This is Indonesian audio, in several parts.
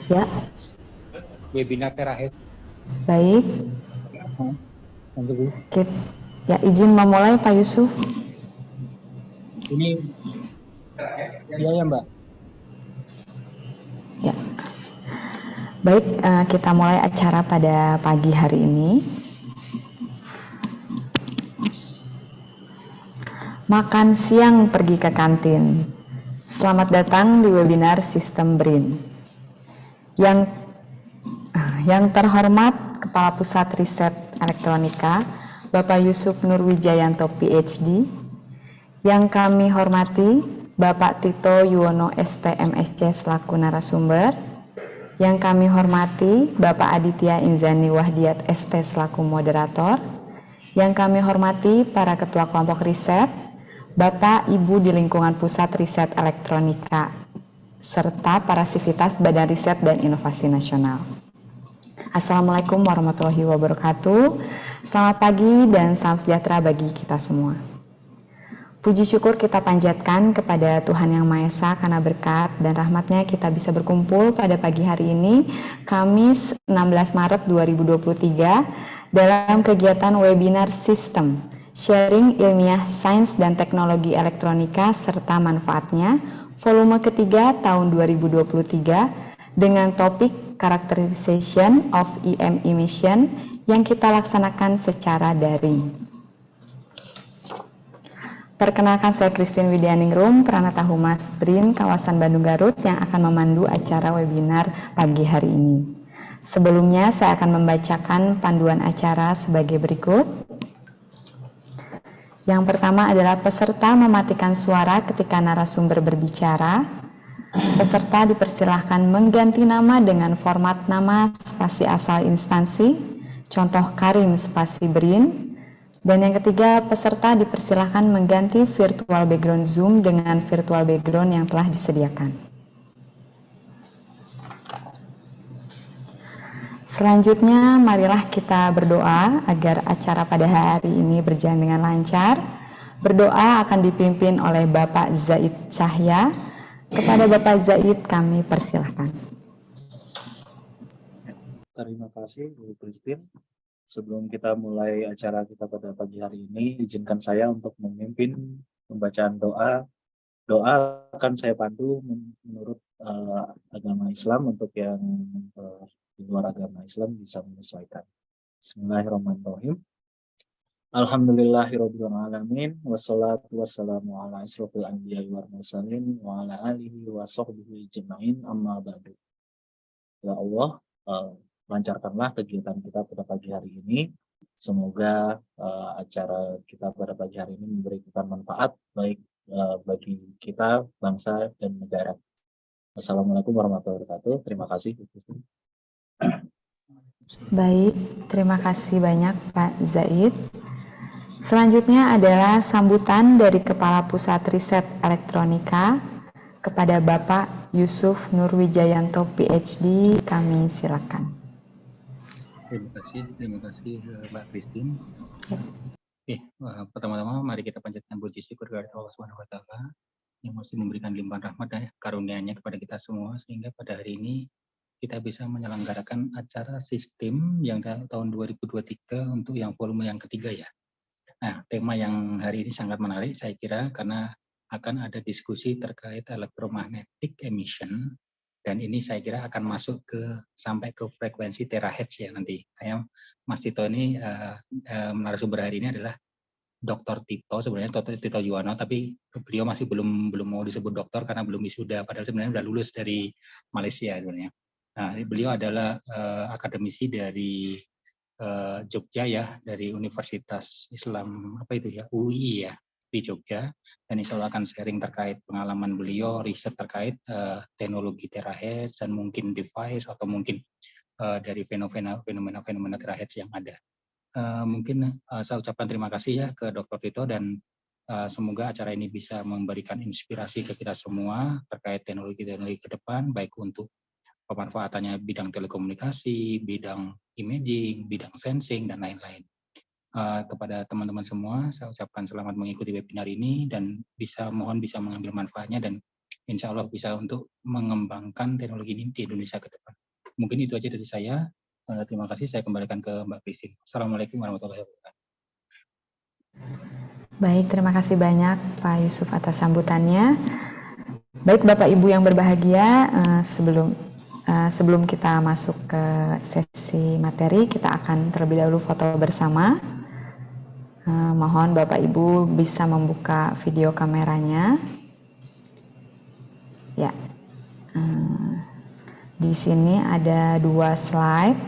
Ya, webinar terakhir. baik. Ya, izin memulai Pak Yusuf. Ini ya Mbak. Ya. Baik, kita mulai acara pada pagi hari ini. Makan siang pergi ke kantin. Selamat datang di webinar Sistem BRIN. Yang terhormat Kepala Pusat Riset Elektronika, Bapak Yusuf Nurwijayanto PhD. Yang kami hormati Bapak Tito Yuwono ST.MSc selaku narasumber. Yang kami hormati Bapak Aditya Inzani Wahdiat ST selaku moderator. Yang kami hormati para ketua kelompok riset, Bapak Ibu di lingkungan Pusat Riset Elektronika, serta para sivitas Badan Riset dan Inovasi Nasional. Assalamualaikum warahmatullahi wabarakatuh. Selamat pagi dan salam sejahtera bagi kita semua. Puji syukur kita panjatkan kepada Tuhan Yang Maha Esa karena berkat dan rahmat-Nya kita bisa berkumpul pada pagi hari ini, Kamis 16 Maret 2023, dalam kegiatan webinar Sistem, Sharing Ilmiah Sains dan Teknologi Elektronika serta Manfaatnya, volume ketiga tahun 2023, dengan topik Characterization of EM Emission yang kita laksanakan secara daring. Perkenalkan, saya Christine Widianingrum, Pranata Humas BRIN kawasan Bandung Garut yang akan memandu acara webinar pagi hari ini. Sebelumnya saya akan membacakan panduan acara sebagai berikut. Yang pertama adalah peserta mematikan suara ketika narasumber berbicara. Peserta dipersilahkan mengganti nama dengan format nama spasi asal instansi, contoh Karim spasi BRIN. Dan yang ketiga, peserta dipersilahkan mengganti virtual background Zoom dengan virtual background yang telah disediakan. Selanjutnya, marilah kita berdoa agar acara pada hari ini berjalan dengan lancar. Berdoa akan dipimpin oleh Bapak Zaid Cahya. Kepada Bapak Zaid kami persilahkan. Terima kasih Bu Christine. Sebelum kita mulai acara kita pada pagi hari ini, izinkan saya untuk memimpin pembacaan doa. Doa akan saya pandu menurut agama Islam, untuk yang di luar agama Islam bisa menyesuaikan. Bismillahirrahmanirrahim. Alhamdulillahirrabbilalamin, wassalatu wassalamu ala asrofil anbiya'i wal mursalin wa ala alihi wa sahbihi ajma'in, amma ba'du. Ya Allah, lancarkanlah kegiatan kita pada pagi hari ini. Semoga acara kita pada pagi hari ini memberikan manfaat baik bagi kita, bangsa, dan negara. Assalamualaikum warahmatullahi wabarakatuh. Terima kasih. Baik, terima kasih banyak Pak Zaid. Selanjutnya adalah sambutan dari Kepala Pusat Riset Elektronika kepada Bapak Yusuf Nurwijayanto PhD. Kami silakan. Terima kasih Mbak Christine. Pertama-tama mari kita panjatkan puji syukur kepada Allah Subhanahu wa taala yang masih memberikan limpahan rahmat dan karunia-Nya kepada kita semua, sehingga pada hari ini kita bisa menyelenggarakan acara sistem yang tahun 2023 untuk yang volume yang ketiga ya. Nah, tema yang hari ini sangat menarik saya kira, karena akan ada diskusi terkait electromagnetic emission, dan ini saya kira akan masuk sampai ke frekuensi terahertz ya nanti. Mas Tito ini narasumber hari ini adalah Dr. Tito, sebenarnya Tito Yuwono, tapi beliau masih belum mau disebut dokter karena belum wisuda, padahal sebenarnya sudah lulus dari Malaysia sebenarnya. Nah, beliau adalah akademisi dari Jogja ya, dari Universitas Islam UI ya di Jogja, dan insya Allah akan sharing terkait pengalaman beliau, riset terkait teknologi terahertz dan mungkin device atau mungkin dari fenomena terahertz yang ada. Mungkin saya ucapkan terima kasih ya ke Dr. Tito, dan semoga acara ini bisa memberikan inspirasi ke kita semua terkait teknologi-teknologi ke depan, baik untuk pemanfaatannya bidang telekomunikasi, bidang imaging, bidang sensing, dan lain-lain. Kepada teman-teman semua, saya ucapkan selamat mengikuti webinar ini, dan mohon bisa mengambil manfaatnya dan insya Allah bisa untuk mengembangkan teknologi ini di Indonesia ke depan. Mungkin itu aja dari saya. Terima kasih, saya kembalikan ke Mbak Christine. Assalamualaikum warahmatullahi wabarakatuh. Baik, terima kasih banyak Pak Yusuf atas sambutannya. Baik Bapak Ibu yang berbahagia, sebelum kita masuk ke sesi materi, kita akan terlebih dahulu foto bersama. Mohon Bapak Ibu bisa membuka video kameranya. Ya, di sini ada 2 slide.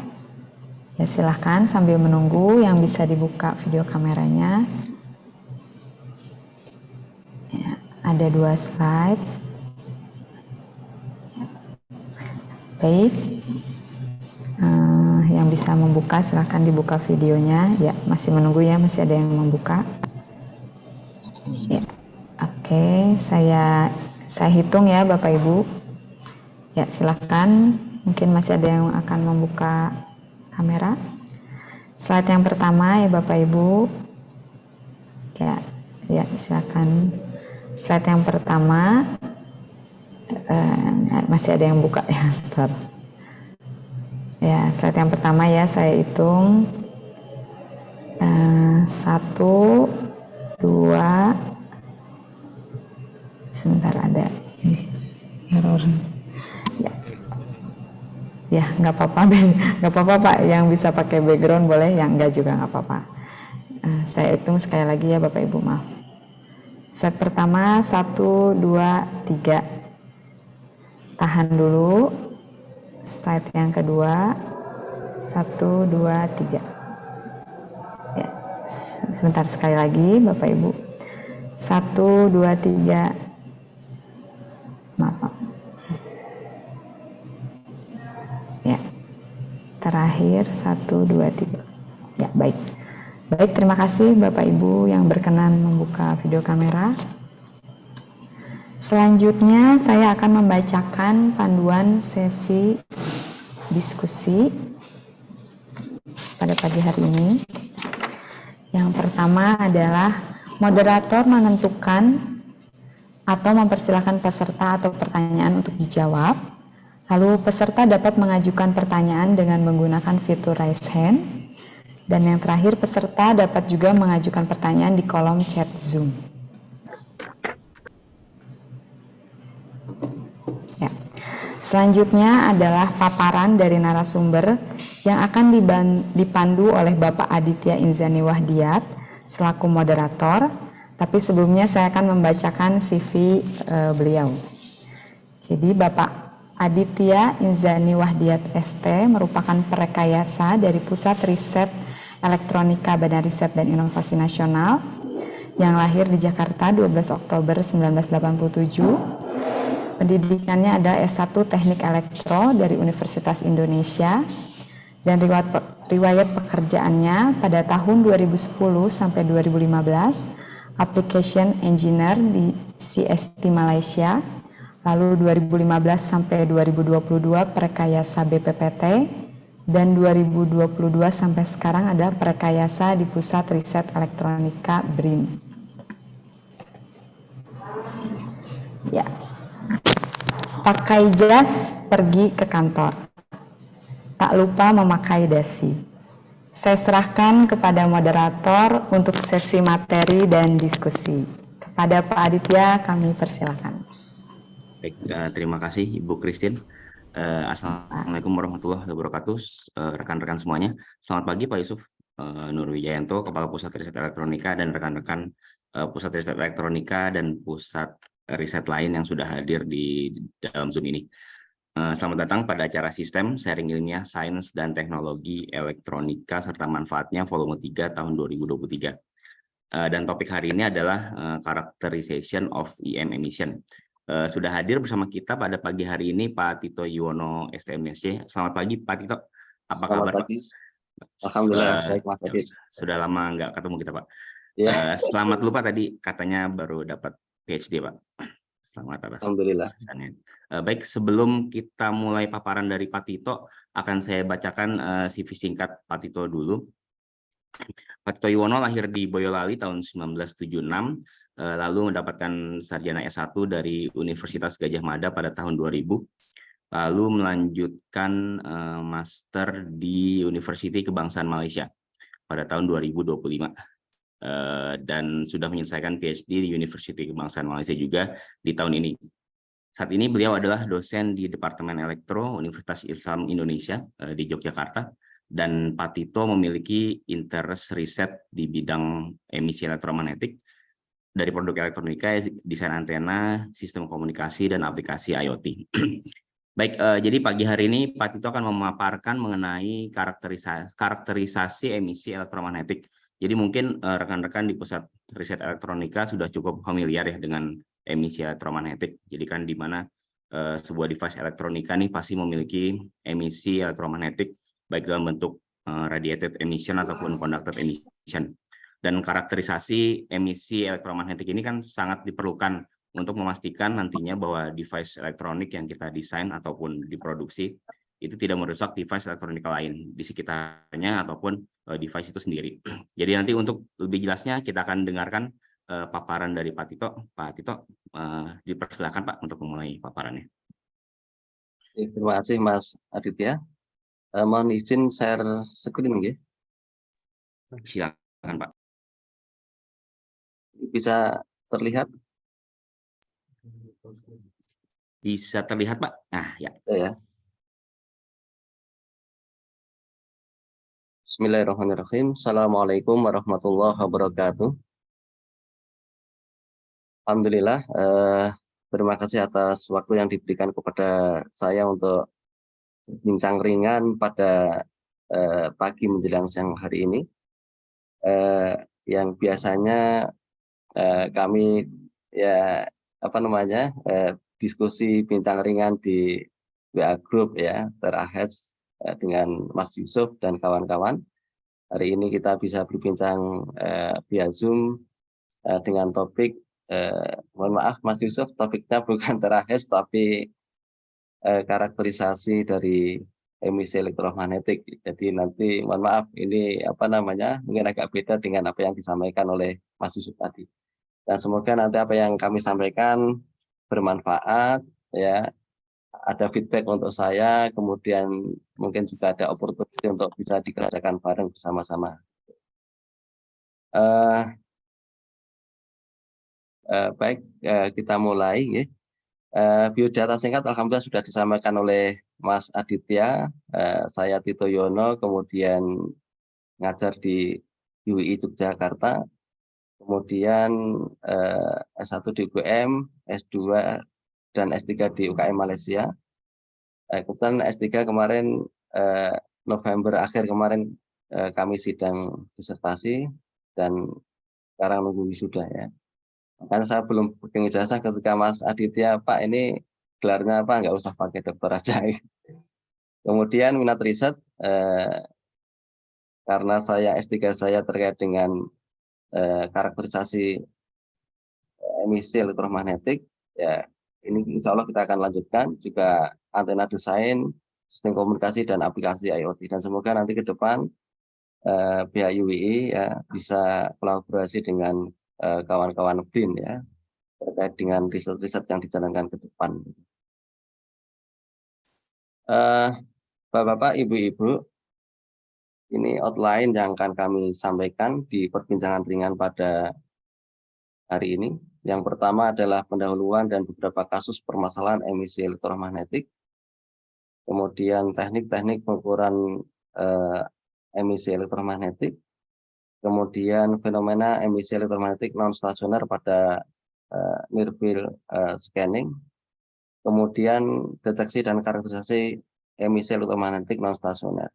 Ya, silahkan sambil menunggu yang bisa dibuka video kameranya. Ya, ada 2 slide. Baik, yang bisa membuka silahkan dibuka videonya. Ya, masih menunggu ya, masih ada yang membuka. Ya, oke, saya hitung ya Bapak Ibu. Ya, silahkan. Mungkin masih ada yang akan membuka kamera. Slide yang pertama ya Bapak Ibu. Ya, silahkan. Slide yang pertama. Masih ada yang buka ya, sebentar. Ya, slide yang pertama ya, saya hitung 1, 2, sebentar ada error. Ya, nggak apa-apa Pak, yang bisa pakai background boleh, yang enggak juga nggak apa-apa. Saya hitung sekali lagi ya Bapak Ibu, maaf. Slide pertama 1, 2, 3. Tahan dulu. Slide yang kedua 1, 2, 3. Ya, sebentar sekali lagi Bapak Ibu. 1, 2, 3. Maaf. Ya. Terakhir 1, 2, 3. Ya, baik. Baik, terima kasih Bapak Ibu yang berkenan membuka video kamera. Selanjutnya saya akan membacakan panduan sesi diskusi pada pagi hari ini. Yang pertama adalah moderator menentukan atau mempersilahkan peserta atau pertanyaan untuk dijawab. Lalu peserta dapat mengajukan pertanyaan dengan menggunakan fitur raise hand. Dan yang terakhir, peserta dapat juga mengajukan pertanyaan di kolom chat Zoom. Ya. Selanjutnya adalah paparan dari narasumber yang akan dipandu oleh Bapak Aditya Inzani Wahdiat selaku moderator. Tapi sebelumnya saya akan membacakan CV beliau. Jadi Bapak Aditya Inzani Wahdiat ST merupakan perekayasa dari Pusat Riset Elektronika Badan Riset dan Inovasi Nasional yang lahir di Jakarta 12 Oktober 1987. Pendidikannya ada S1 Teknik Elektro dari Universitas Indonesia dan riwayat pekerjaannya pada tahun 2010 sampai 2015 Application Engineer di CST Malaysia, lalu 2015 sampai 2022 perekayasa BPPT, dan 2022 sampai sekarang ada perekayasa di Pusat Riset Elektronika BRIN. Ya. Pakai jas pergi ke kantor. Tak lupa memakai dasi. Saya serahkan kepada moderator untuk sesi materi dan diskusi. Kepada Pak Aditya kami persilakan. Baik, terima kasih Ibu Christine. Assalamualaikum warahmatullahi wabarakatuh, rekan-rekan semuanya. Selamat pagi Pak Yusuf Nurwijayanto, Kepala Pusat Riset Elektronika, dan rekan-rekan Pusat Riset Elektronika dan Pusat Riset lain yang sudah hadir di dalam Zoom ini. Selamat datang pada acara Sistem Sharing Ilmiah Sains dan Teknologi Elektronika serta Manfaatnya Volume 3 tahun 2023. Dan topik hari ini adalah Characterization of EM Emission. Sudah hadir bersama kita pada pagi hari ini Pak Tito Yuwono STMSC. Selamat pagi Pak Tito. Apa kabar Pak? Alhamdulillah baik Mas Adit. Sudah lama nggak ketemu kita Pak. Ya. Selamat lupa tadi katanya baru dapat PhD Pak. Selamat atas. Alhamdulillah. Baik, sebelum kita mulai paparan dari Pak Tito, akan saya bacakan CV singkat Pak Tito dulu. Pak Tito Yuwono lahir di Boyolali tahun 1976. lalu mendapatkan sarjana S1 dari Universitas Gadjah Mada pada tahun 2000, lalu melanjutkan master di University Kebangsaan Malaysia pada tahun 2025. Dan sudah menyelesaikan PhD di University Kebangsaan Malaysia juga di tahun ini. Saat ini beliau adalah dosen di Departemen Elektro Universitas Islam Indonesia di Yogyakarta, dan Pak Tito memiliki interest riset di bidang emisi elektromagnetik dari produk elektronika, desain antena, sistem komunikasi, dan aplikasi IoT. Baik, jadi pagi hari ini Pak Tito akan memaparkan mengenai karakterisasi emisi elektromagnetik. Jadi mungkin rekan-rekan di Pusat Riset Elektronika sudah cukup familiar ya dengan emisi elektromagnetik. Jadi kan di mana sebuah device elektronika nih pasti memiliki emisi elektromagnetik baik dalam bentuk radiated emission ataupun conducted emission. Dan karakterisasi emisi elektromagnetik ini kan sangat diperlukan untuk memastikan nantinya bahwa device elektronik yang kita desain ataupun diproduksi itu tidak merusak device elektronika lain di sekitarnya ataupun device itu sendiri. Jadi nanti untuk lebih jelasnya kita akan dengarkan paparan dari Pak Tito. Pak Tito, dipersilakan Pak untuk memulai paparannya. Terima kasih Mas Aditya. Mohon izin share screen ya. Silakan Pak. Bisa terlihat? Bisa terlihat Pak? Nah ya. Ya. Bismillahirrahmanirrahim. Assalamualaikum warahmatullahi wabarakatuh. Alhamdulillah, terima kasih atas waktu yang diberikan kepada saya untuk bincang ringan pada pagi menjelang siang hari ini. Yang biasanya kami ya diskusi bincang ringan di WA Group ya, terakhir dengan Mas Yusuf dan kawan-kawan. Hari ini kita bisa berbincang via Zoom dengan topik, mohon maaf Mas Yusuf, topiknya bukan terakhir tapi karakterisasi dari emisi elektromagnetik. Jadi nanti mohon maaf ini mungkin agak beda dengan apa yang disampaikan oleh Mas Yusuf tadi. Dan semoga nanti apa yang kami sampaikan bermanfaat ya. Ada feedback untuk saya, kemudian mungkin juga ada opportunity untuk bisa dikerjakan bareng bersama-sama. Baik, kita mulai. Ya. Biodata singkat alhamdulillah sudah disampaikan oleh Mas Aditya. Saya Tito Yono, kemudian ngajar di UII Yogyakarta, kemudian S1 di UGM, S2 dan S3 di UKM Malaysia. Kebetulan S3 kemarin November akhir kemarin kami sidang disertasi dan sekarang nunggu wisuda ya. Makanya saya belum pegang ijazah ketika Mas Aditya, Pak ini gelarnya apa, nggak usah pakai dokter aja. Kemudian minat riset, karena saya S3 saya terkait dengan karakterisasi emisi elektromagnetik, ya ini insya Allah kita akan lanjutkan juga antena desain, sistem komunikasi dan aplikasi IoT, dan semoga nanti ke depan pihak UII ya bisa kolaborasi dengan kawan-kawan BIN ya terkait dengan riset-riset yang dijalankan ke depan. Bapak-bapak, ibu-ibu, ini outline yang akan kami sampaikan di perbincangan ringan pada hari ini. Yang pertama adalah pendahuluan dan beberapa kasus permasalahan emisi elektromagnetik. Kemudian teknik-teknik pengukuran emisi elektromagnetik. Kemudian fenomena emisi elektromagnetik non stasioner pada near field scanning. Kemudian deteksi dan karakterisasi emisi elektromagnetik non stasioner.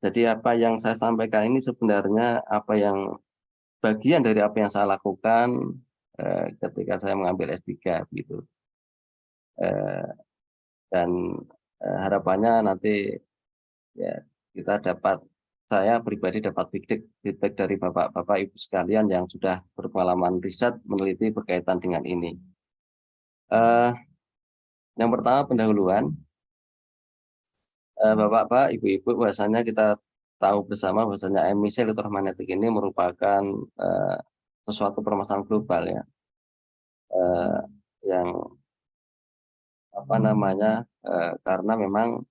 Jadi apa yang saya sampaikan ini sebenarnya bagian dari apa yang saya lakukan ketika saya mengambil S3 gitu. Dan harapannya nanti ya saya pribadi dapat feedback dari bapak-bapak ibu sekalian yang sudah berpengalaman riset meneliti berkaitan dengan ini. Yang pertama pendahuluan. Bapak-bapak, ibu-ibu, bahwasanya kita tahu bersama bahwasanya emisi elektromagnetik ini merupakan sesuatu permasalahan global ya, yang apa namanya, karena memang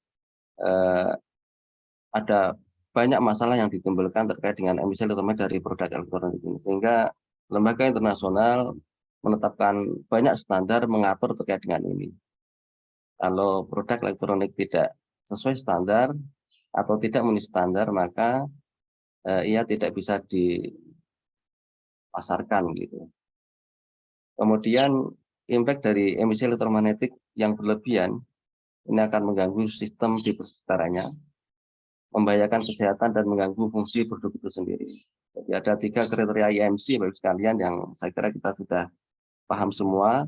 ada banyak masalah yang ditimbulkan terkait dengan emisi terutama dari produk elektronik ini, sehingga lembaga internasional menetapkan banyak standar mengatur terkait dengan ini. Kalau produk elektronik tidak sesuai standar atau tidak memenuhi standar, maka ia tidak bisa dipasarkan gitu. Kemudian impact dari emisi elektromagnetik yang berlebihan ini akan mengganggu sistem di sekitarnya, membahayakan kesehatan dan mengganggu fungsi produk itu sendiri. Jadi ada 3 kriteria IMC Bapak sekalian yang saya kira kita sudah paham semua,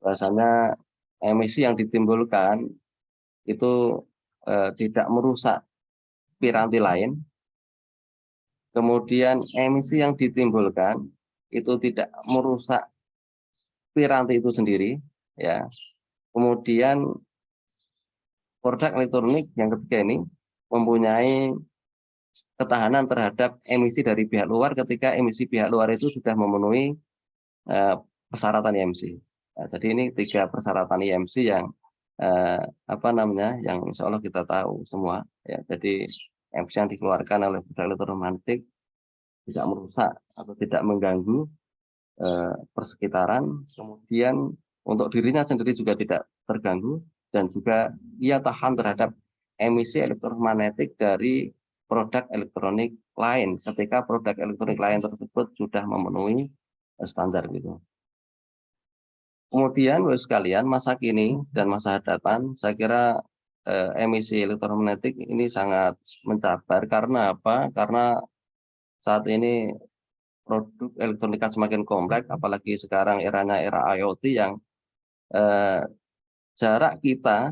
bahwasanya emisi yang ditimbulkan itu tidak merusak piranti lain. Kemudian emisi yang ditimbulkan itu tidak merusak piranti itu sendiri, ya. Kemudian produk elektronik yang ketiga ini mempunyai ketahanan terhadap emisi dari pihak luar ketika emisi pihak luar itu sudah memenuhi persyaratan IMC. Nah, jadi ini 3 persyaratan IMC yang apa namanya, yang insya Allah kita tahu semua. Ya, jadi emisi yang dikeluarkan oleh produk elektromagnetik tidak merusak atau tidak mengganggu persekitaran, kemudian untuk dirinya sendiri juga tidak terganggu, dan juga ia tahan terhadap emisi elektromagnetik dari produk elektronik lain ketika produk elektronik lain tersebut sudah memenuhi standar gitu. Kemudian Bapak sekalian, masa kini dan masa hadapan, saya kira emisi elektromagnetik ini sangat mencabar. Karena apa? Karena saat ini produk elektronika semakin kompleks, apalagi sekarang eranya era IoT yang jarak kita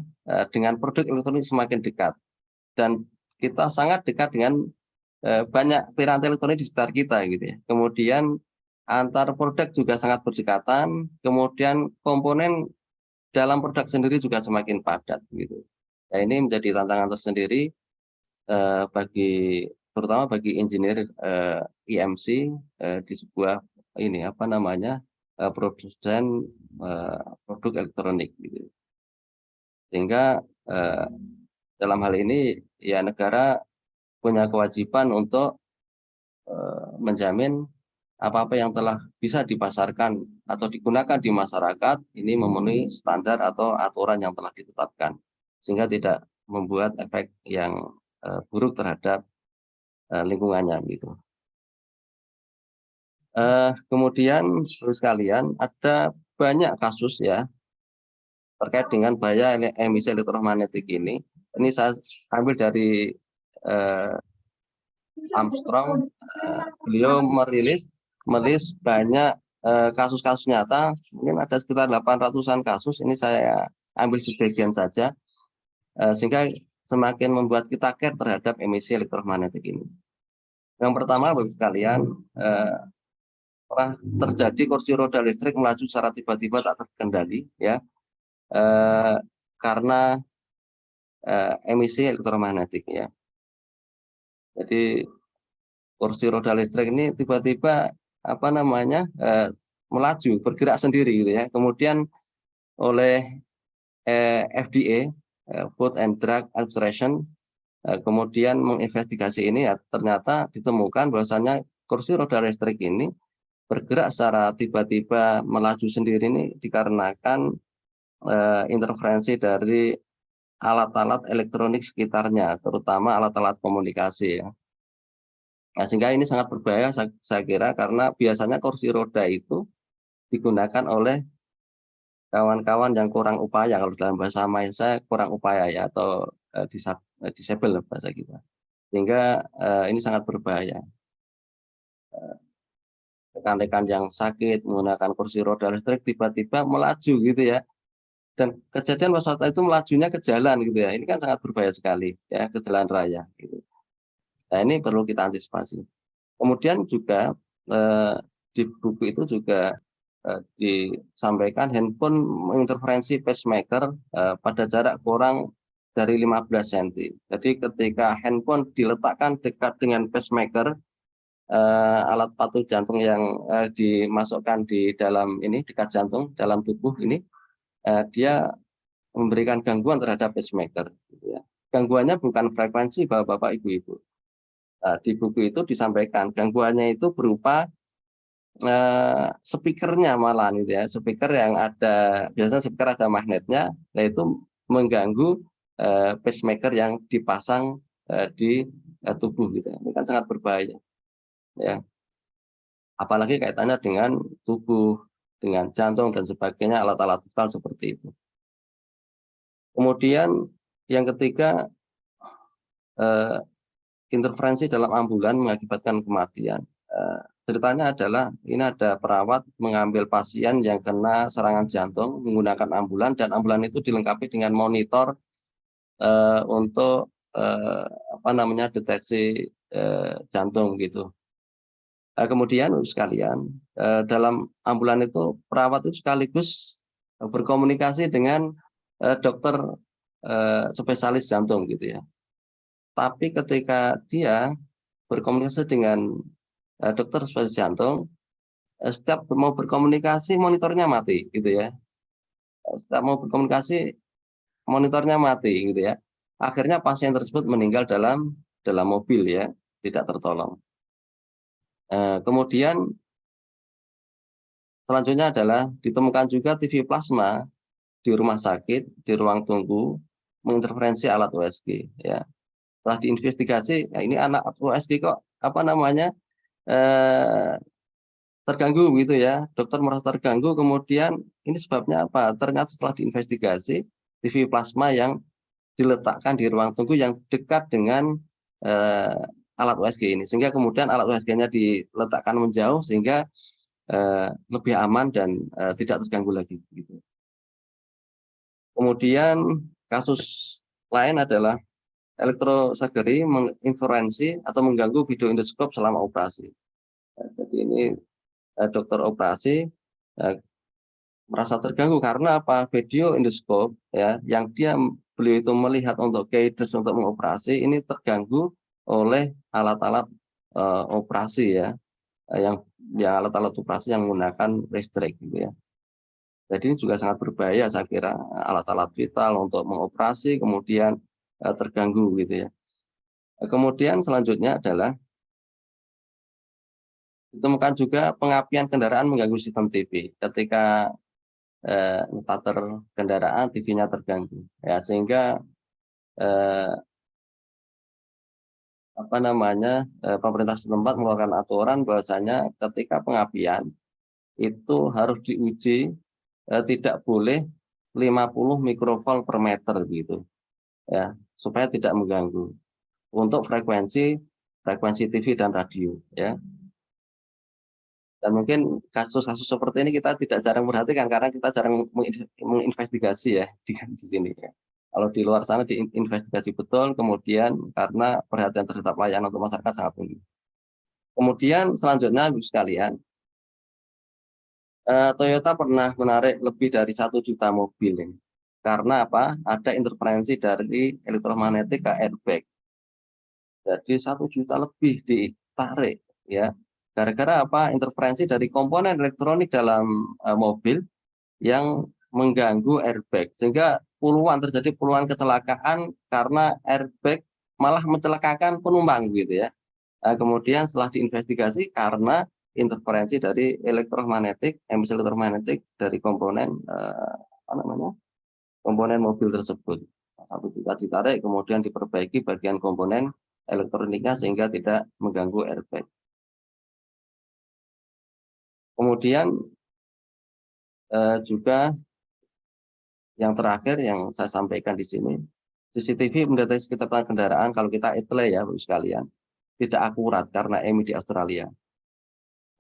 dengan produk elektronik semakin dekat, dan kita sangat dekat dengan banyak piranti elektronik di sekitar kita gitu ya. Kemudian antar produk juga sangat berdekatan, kemudian komponen dalam produk sendiri juga semakin padat gitu. Nah, ini menjadi tantangan tersendiri terutama bagi engineer IMC di sebuah ini apa namanya produsen produk elektronik gitu. Sehingga dalam hal ini ya negara punya kewajiban untuk menjamin apa-apa yang telah bisa dipasarkan atau digunakan di masyarakat ini memenuhi standar atau aturan yang telah ditetapkan, sehingga tidak membuat efek yang buruk terhadap lingkungannya gitu. Kemudian terus sekalian, ada banyak kasus ya terkait dengan bahaya emisi elektromagnetik ini. Ini saya ambil dari Armstrong, beliau merilis banyak kasus-kasus nyata, mungkin ada sekitar 800-an kasus. Ini saya ambil sebagian saja, sehingga semakin membuat kita care terhadap emisi elektromagnetik ini. Yang pertama, Bapak sekalian, pernah terjadi kursi roda listrik melaju secara tiba-tiba tak terkendali, ya, karena emisi elektromagnetik, ya. Jadi kursi roda listrik ini tiba-tiba apa namanya melaju, bergerak sendiri gitu ya. Kemudian oleh FDA, Food and Drug Administration, kemudian menginvestigasi ini, ya, ternyata ditemukan bahwasanya kursi roda listrik ini bergerak secara tiba-tiba melaju sendiri ini dikarenakan interferensi dari alat-alat elektronik sekitarnya, terutama alat-alat komunikasi, ya. Nah, sehingga ini sangat berbahaya saya kira, karena biasanya kursi roda itu digunakan oleh kawan-kawan yang kurang upaya, kalau dalam bahasa saya kurang upaya ya, atau disable bahasa kita. Sehingga ini sangat berbahaya. Rekan-rekan yang sakit menggunakan kursi roda listrik tiba-tiba melaju gitu ya. Dan kejadian pesawat itu melajunya ke jalan gitu ya. Ini kan sangat berbahaya sekali ya, ke jalan raya gitu. Nah, ini perlu kita antisipasi. Kemudian juga di buku itu juga disampaikan handphone menginterferensi pacemaker pada jarak kurang dari 15 cm. Jadi ketika handphone diletakkan dekat dengan pacemaker, alat patuh jantung yang dimasukkan di dalam ini dekat jantung dalam tubuh ini, dia memberikan gangguan terhadap pacemaker. Gitu ya. Gangguannya bukan frekuensi bapak-bapak ibu-ibu. Di buku itu disampaikan gangguannya itu berupa speakernya malah gitu ya, speaker yang ada biasanya speaker ada magnetnya, yaitu mengganggu pacemaker yang dipasang di tubuh gitu. Ini kan sangat berbahaya ya. Apalagi kaitannya dengan tubuh, dengan jantung dan sebagainya, alat-alat vital seperti itu. Kemudian yang ketiga, intervensi dalam ambulan mengakibatkan kematian. Ceritanya adalah ini ada perawat mengambil pasien yang kena serangan jantung menggunakan ambulan, dan ambulan itu dilengkapi dengan monitor untuk deteksi jantung gitu. Kemudian sekalian, dalam ambulan itu perawat itu sekaligus berkomunikasi dengan dokter spesialis jantung gitu ya. Tapi ketika dia berkomunikasi dengan dokter spesialis jantung, setiap mau berkomunikasi monitornya mati gitu ya. Setiap mau berkomunikasi monitornya mati gitu ya. Akhirnya pasien tersebut meninggal dalam mobil ya, tidak tertolong. Kemudian selanjutnya adalah ditemukan juga TV plasma di rumah sakit, di ruang tunggu, menginterferensi alat USG ya. Setelah diinvestigasi, ya ini anak USG kok terganggu gitu ya, dokter merasa terganggu, kemudian ini sebabnya apa? Ternyata setelah diinvestigasi, TV plasma yang diletakkan di ruang tunggu yang dekat dengan alat USG ini, sehingga kemudian alat USG-nya diletakkan menjauh sehingga lebih aman dan tidak terganggu lagi. Gitu. Kemudian kasus lain adalah elektrosurgery mengintervensi atau mengganggu video endoskop selama operasi. Jadi ini dokter operasi merasa terganggu karena apa? Video endoskop ya, yang beliau itu melihat untuk guidance untuk mengoperasi ini terganggu oleh alat-alat operasi ya, yang alat-alat operasi yang menggunakan listrik gitu ya. Jadi ini juga sangat berbahaya saya kira, alat-alat vital untuk mengoperasi kemudian terganggu gitu ya. Kemudian selanjutnya adalah ditemukan juga pengapian kendaraan mengganggu sistem TV ketika starter kendaraan TV-nya terganggu ya, sehingga pemerintah setempat mengeluarkan aturan bahwasanya ketika pengapian itu harus diuji tidak boleh 50 mikrovolt per meter gitu ya, supaya tidak mengganggu untuk frekuensi TV dan radio ya. Dan mungkin kasus-kasus seperti ini kita tidak jarang perhatikan karena kita jarang menginvestigasi ya di sini ya. Kalau di luar sana diinvestigasi betul, kemudian karena perhatian terhadap layanan untuk masyarakat sangat tinggi. Kemudian selanjutnya Ibu sekalian, Toyota pernah menarik lebih dari 1 juta mobil ini. Karena apa? Ada interferensi dari elektromagnetik ke airbag. Jadi 1 juta lebih ditarik ya. Gara-gara apa? Interferensi dari komponen elektronik dalam mobil yang mengganggu airbag, sehingga terjadi puluhan kecelakaan karena airbag malah mencelakakan penumpang gitu ya. Kemudian setelah diinvestigasi karena interferensi dari emisi elektromagnetik dari komponen komponen mobil tersebut. 1 juta ditarik, kemudian diperbaiki bagian komponen elektroniknya sehingga tidak mengganggu airbag. Kemudian juga yang terakhir yang saya sampaikan di sini, CCTV mendeteksi kecepatan kendaraan kalau kita etle ya, Bapak sekalian, tidak akurat karena EMI di Australia.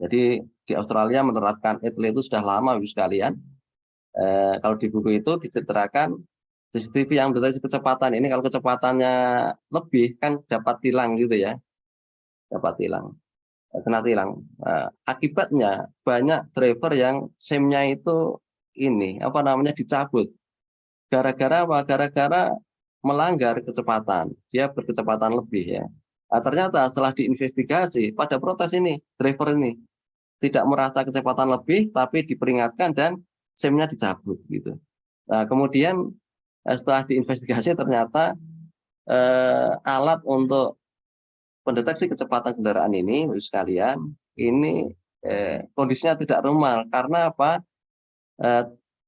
Jadi di Australia menerapkan etle itu sudah lama, Bapak sekalian. Kalau di buku itu diceritakan CCTV yang mendeteksi kecepatan ini kalau kecepatannya lebih kan dapat tilang gitu ya, kena tilang. Akibatnya banyak driver yang SIM-nya itu dicabut. Gara-gara melanggar kecepatan, dia berkecepatan lebih ya. Nah, ternyata setelah diinvestigasi pada protes ini, driver ini tidak merasa kecepatan lebih, tapi diperingatkan dan SIM-nya dicabut gitu. Nah, kemudian setelah diinvestigasi ternyata alat untuk pendeteksi kecepatan kendaraan ini, sekalian, ini kondisinya tidak normal. Karena apa?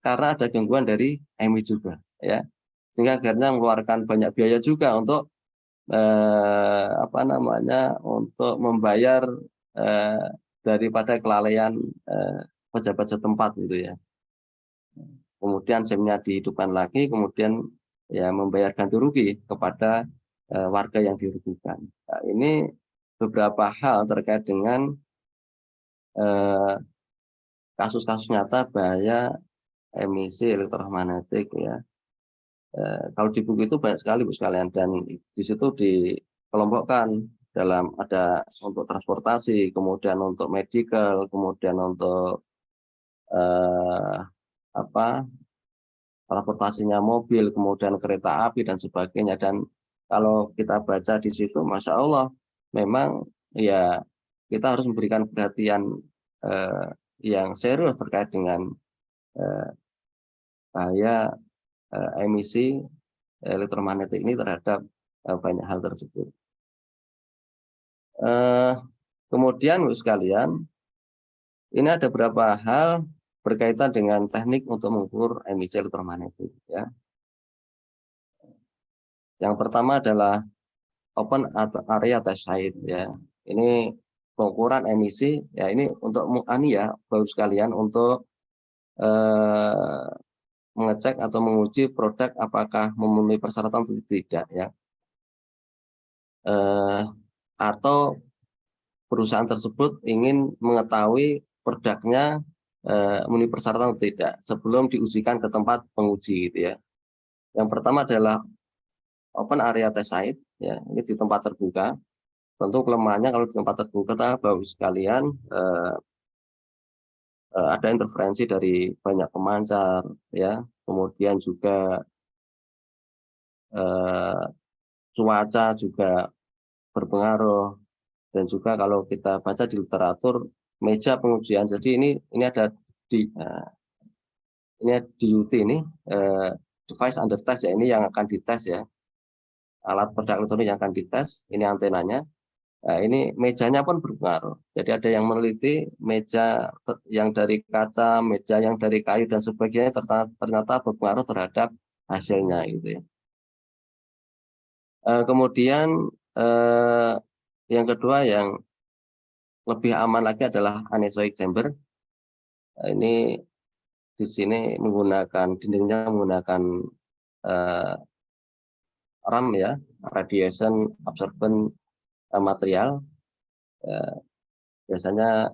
Karena ada gangguan dari EMI juga, ya, sehingga akhirnya mengeluarkan banyak biaya juga untuk untuk membayar daripada kelalaian pejabat setempat gitu ya. Kemudian SIM-nya dihidupkan lagi, kemudian ya membayar ganti rugi kepada warga yang dirugikan. Nah, ini beberapa hal terkait dengan kasus-kasus nyata bahaya emisi elektromagnetik ya. Kalau di buku itu banyak sekali Bu sekalian, dan di situ dikelompokkan dalam ada untuk transportasi, kemudian untuk medical, kemudian untuk transportasinya mobil, kemudian kereta api dan sebagainya. Dan kalau kita baca di situ, Masya Allah, memang ya kita harus memberikan perhatian yang serius terkait dengan bahaya emisi elektromagnetik ini terhadap banyak hal tersebut. Kemudian sekalian, ini ada beberapa hal berkaitan dengan teknik untuk mengukur emisi elektromagnetik. Ya. Yang pertama adalah open area test site. Ya. Ini pengukuran emisi. Ya, ini untuk Bapak sekalian, untuk mengecek atau menguji produk apakah memenuhi persyaratan atau tidak. Ya. Atau perusahaan tersebut ingin mengetahui produknya memenuhi persyaratan atau tidak sebelum diujikan ke tempat penguji gitu ya. Yang pertama adalah open area test site, ya, ini di tempat terbuka. Tentu kelemahannya kalau di tempat terbuka, Bapak sekalian, ada interferensi dari banyak pemancar, ya, kemudian juga cuaca juga berpengaruh. Dan juga kalau kita baca di literatur meja pengujian, jadi ini ada di DUT ini device under test ya, ini yang akan dites ya, alat produk elektronik yang akan dites, ini antenanya. Nah, ini mejanya pun berpengaruh. Jadi ada yang meneliti meja yang dari kaca, meja yang dari kayu dan sebagainya ternyata berpengaruh terhadap hasilnya gitu ya. Kemudian yang kedua yang lebih aman lagi adalah anechoic chamber. Ini di sini menggunakan dindingnya menggunakan RAM ya, radiation absorbent material. Biasanya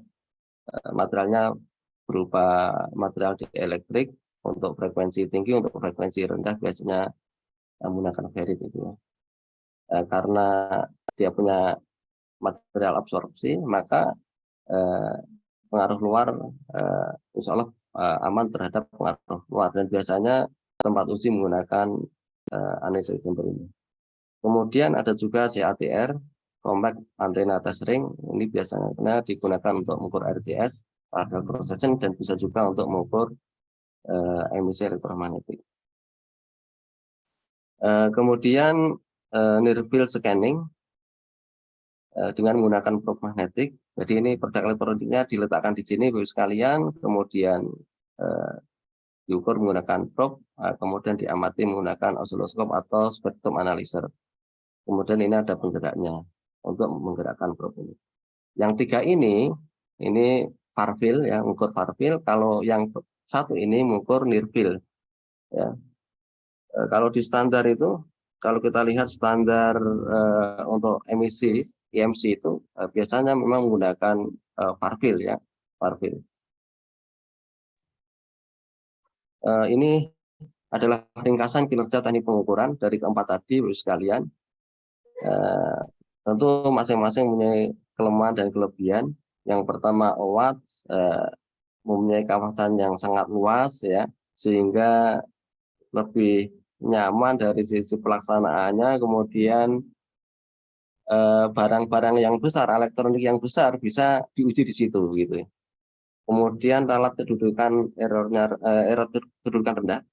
materialnya berupa material elektrik untuk frekuensi tinggi, untuk frekuensi rendah biasanya menggunakan ferrit itu ya. Karena dia punya material absorpsi, maka pengaruh luar insya Allah aman terhadap pengaruh luar, dan biasanya tempat uji menggunakan anechoic chamber ini. Kemudian ada juga CATR, compact antenna test ring. Ini biasanya digunakan untuk mengukur RCS, particle procession, dan bisa juga untuk mengukur emisi elektromagnetik. Kemudian near field scanning dengan menggunakan probe magnetik. Jadi ini produk elektroniknya diletakkan di sini Bapak sekalian, kemudian diukur menggunakan probe, kemudian diamati menggunakan osiloskop atau spektrum analyzer. Kemudian ini ada penggeraknya untuk menggerakkan probe ini. Yang tiga ini far field ya, mengukur far field. Kalau yang satu ini mengukur near field. Ya. Kalau di standar itu, kalau kita lihat standar untuk emisi EMC itu biasanya memang menggunakan far field ya, far field. Ini adalah ringkasan kinerja teknik pengukuran dari keempat tadi, Bapak sekalian. Tentu masing-masing mempunyai kelemahan dan kelebihan. Yang pertama, OWAT mempunyai kawasan yang sangat luas ya, sehingga lebih nyaman dari sisi pelaksanaannya. Kemudian barang-barang yang besar, elektronik yang besar bisa diuji di situ gitu ya. Kemudian ralat kedudukan error kedudukan rendah.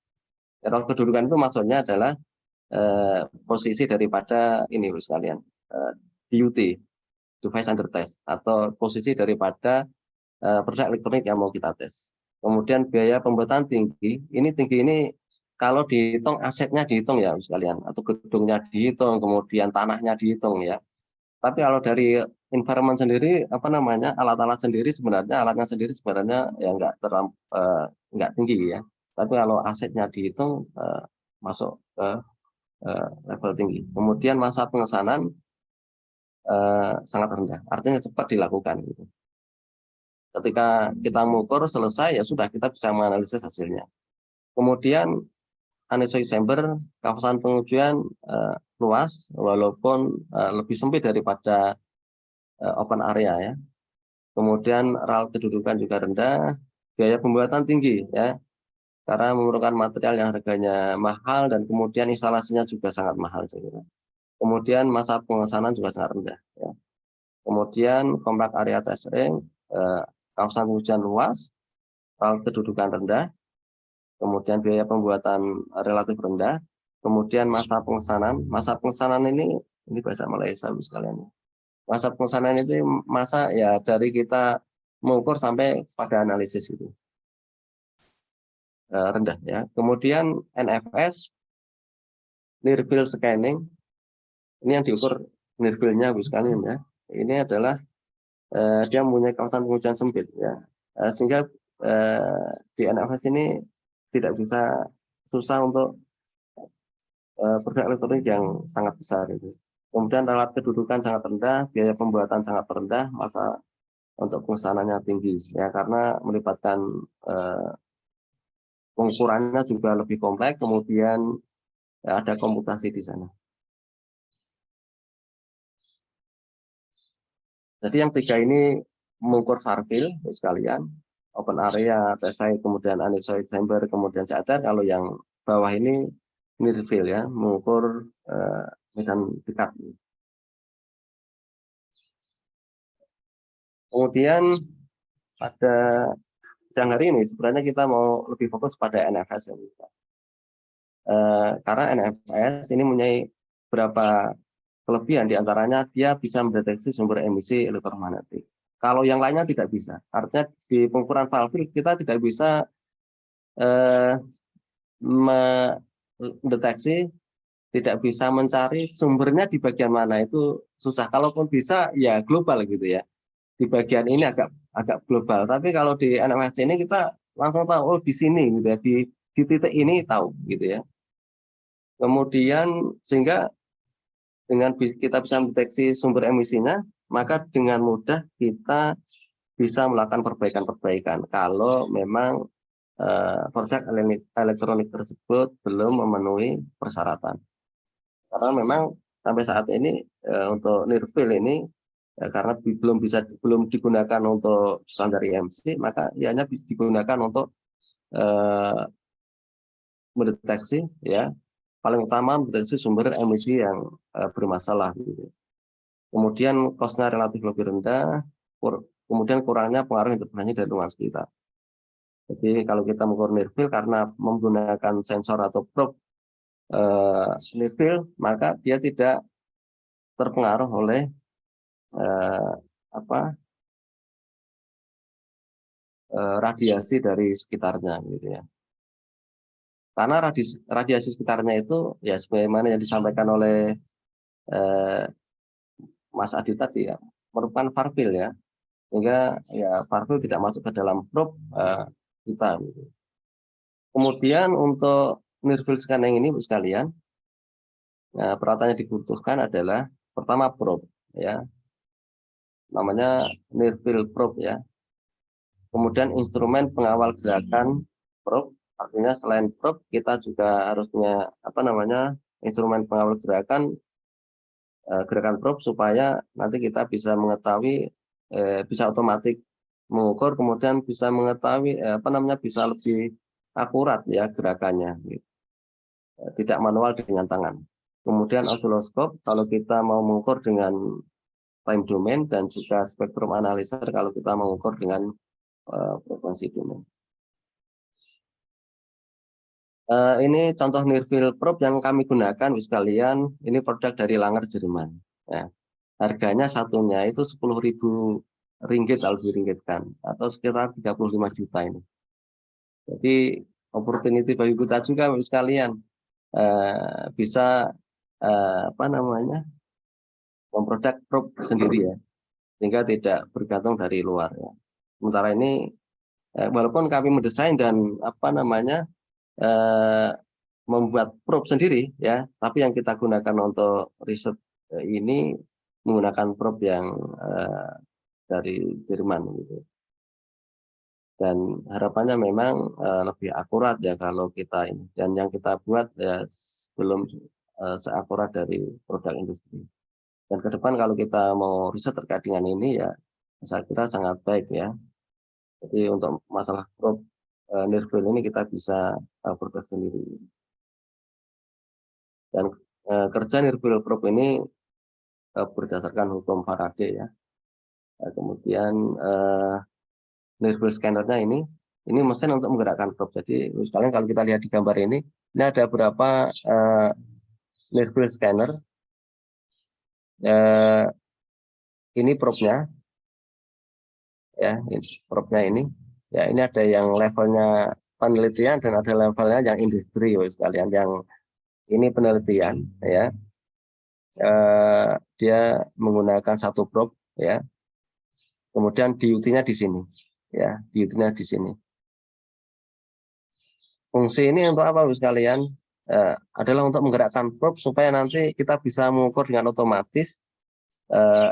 Error kedudukan itu maksudnya adalah posisi daripada ini sekalian, DUT, device under test, atau posisi daripada produk elektronik yang mau kita tes. Kemudian biaya pembuatan tinggi ini kalau dihitung asetnya dihitung ya sekalian, atau gedungnya dihitung, kemudian tanahnya dihitung ya. Tapi kalau dari environment sendiri, apa namanya, alatnya sendiri sebenarnya ya nggak tinggi ya. Tapi kalau asetnya dihitung masuk ke level tinggi. Kemudian masa pengesanan sangat rendah, artinya cepat dilakukan. Gitu. Ketika kita mengukur selesai ya sudah, kita bisa menganalisis hasilnya. Kemudian anechoic chamber, kawasan pengujian luas walaupun lebih sempit daripada open area ya. Kemudian RAL kedudukan juga rendah, biaya pembuatan tinggi ya, karena memerlukan material yang harganya mahal dan kemudian instalasinya juga sangat mahal saya kira. Kemudian masa pengesanan juga sangat rendah ya. Kemudian compact area test ring, kawasan pengujian luas, RAL kedudukan rendah, kemudian biaya pembuatan relatif rendah, kemudian masa pengesanan ini bahasa Malaysia sekalian. Masa pengesanan itu masa ya dari kita mengukur sampai pada analisis itu rendah ya. Kemudian NFS, near field scanning, ini yang diukur near field-nya sekalian ya. Ini adalah dia mempunyai kawasan pengujian sempit ya, sehingga di NFS ini tidak bisa, susah untuk produk elektronik yang sangat besar itu. Kemudian ralat kedudukan sangat rendah, biaya pembuatan sangat rendah, masa untuk pengesanannya tinggi ya, karena melibatkan pengukurannya juga lebih kompleks, kemudian ya, ada komputasi di sana. Jadi yang tiga ini mengukur far field sekalian, open area, test site, kemudian anechoic chamber, kemudian CATR. Kalau yang bawah ini near field ya, mengukur medan dekat. Kemudian pada siang hari ini sebenarnya kita mau lebih fokus pada NFS ya. Karena NFS ini mempunyai beberapa kelebihan, diantaranya dia bisa mendeteksi sumber emisi elektromagnetik. Kalau yang lainnya tidak bisa. Artinya di pengukuran far field kita tidak bisa mendeteksi, tidak bisa mencari sumbernya di bagian mana, itu susah. Kalaupun bisa ya global gitu ya. Di bagian ini agak global. Tapi kalau di NFS ini kita langsung tahu, oh di sini gitu ya, di titik ini tahu gitu ya. Kemudian sehingga dengan kita bisa mendeteksi sumber emisinya, maka dengan mudah kita bisa melakukan perbaikan-perbaikan kalau memang produk elektronik tersebut belum memenuhi persyaratan. Karena memang sampai saat ini untuk near field ini karena belum digunakan untuk standar IMC, maka hanya bisa digunakan untuk mendeteksi ya, paling utama mendeteksi sumber emisi yang bermasalah gitu. Kemudian cost-nya relatif lebih rendah, kemudian kurangnya pengaruh interferensi dari lingkungan sekitar. Jadi kalau kita mengukur near field karena menggunakan sensor atau probe near field, maka dia tidak terpengaruh oleh radiasi dari sekitarnya gitu ya. Karena radiasi sekitarnya itu ya sebagaimana yang disampaikan oleh Mas Adi tadi ya, merupakan far field ya, sehingga ya far field tidak masuk ke dalam probe kita. Gitu. Kemudian untuk near field scanning ini sekalian, peralatan yang dibutuhkan adalah pertama probe ya, namanya near field probe ya. Kemudian instrumen pengawal gerakan probe, artinya selain probe kita juga harus punya instrumen pengawal gerakan probe supaya nanti kita bisa mengetahui, bisa otomatis mengukur, kemudian bisa mengetahui bisa lebih akurat ya gerakannya, gitu. Tidak manual dengan tangan. Kemudian osiloskop kalau kita mau mengukur dengan time domain, dan juga spektrum analyzer kalau kita mengukur dengan frekuensi domain. Ini contoh near field probe yang kami gunakan, sekalian. Ini produk dari Langer, Jerman. Ya. Harganya satunya itu 10.000 ringgit kalau diringgitkan, atau sekitar 35 juta ini. Jadi opportunity bagi kita juga sekalian, bisa memproduk probe sendiri ya, sehingga tidak bergantung dari luar ya. Sementara ini walaupun kami mendesain dan membuat probe sendiri ya, tapi yang kita gunakan untuk riset ini menggunakan probe yang dari Jerman gitu. Dan harapannya memang lebih akurat ya kalau kita ini, dan yang kita buat ya belum seakurat dari produk industri. Dan ke depan kalau kita mau riset terkait dengan ini ya, saya kira sangat baik ya. Jadi untuk masalah probe near field ini kita bisa produk sendiri. Dan kerja near field probe ini berdasarkan hukum Faraday ya. Kemudian near field scannernya ini mesin untuk menggerakkan probe. Jadi misalnya kalau kita lihat di gambar ini ada beberapa near field scanner. Ini probe-nya ya, probe-nya ini ya, ini ada yang levelnya penelitian dan ada levelnya yang industri sekalian. Yang ini penelitian ya, dia menggunakan satu probe ya, kemudian DUT-nya di sini ya, DUT-nya di sini. Fungsi ini untuk apa sekalian? Adalah untuk menggerakkan probe supaya nanti kita bisa mengukur dengan otomatis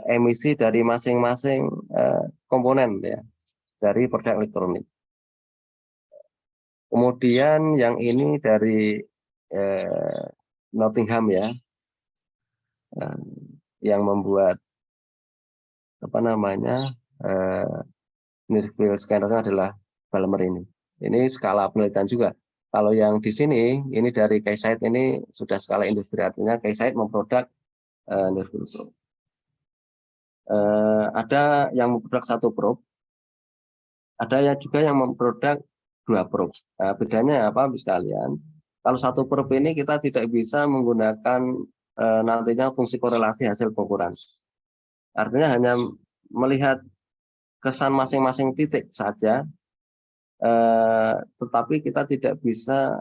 emisi dari masing-masing komponen ya, dari produk elektronik. Kemudian yang ini dari Nottingham ya, yang membuat near field scanner adalah Balmer ini. Ini skala penelitian juga. Kalau yang di sini ini dari Keysight, ini sudah skala industri, artinya Keysight memproduk near field probe. Ada yang memproduk satu probe, ada yang juga yang memproduk 2 probe. Nah, bedanya apa sekalian? Kalau satu probe ini kita tidak bisa menggunakan nantinya fungsi korelasi hasil pengukuran. Artinya hanya melihat kesan masing-masing titik saja, tetapi kita tidak bisa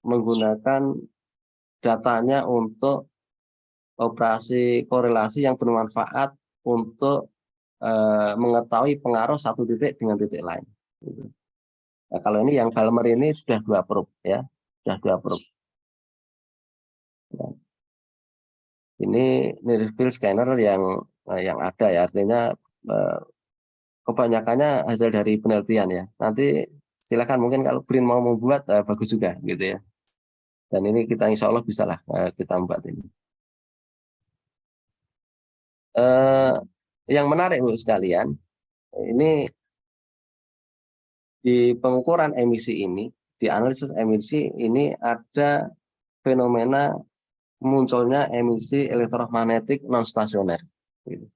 menggunakan datanya untuk operasi korelasi yang bermanfaat untuk mengetahui pengaruh satu titik dengan titik lain. Nah, kalau ini yang Balmer ini sudah 2 probe ya, sudah 2 probe. Nah, ini near field scanner yang ada ya, artinya kebanyakannya hasil dari penelitian ya. Nanti silakan, mungkin kalau BRIN mau membuat bagus juga gitu ya. Dan ini kita insya Allah bisa lah kita membuat ini. Yang menarik Bu sekalian, ini di pengukuran emisi ini, di analisis emisi ini ada fenomena munculnya emisi elektromagnetik non stasioner. Gitu.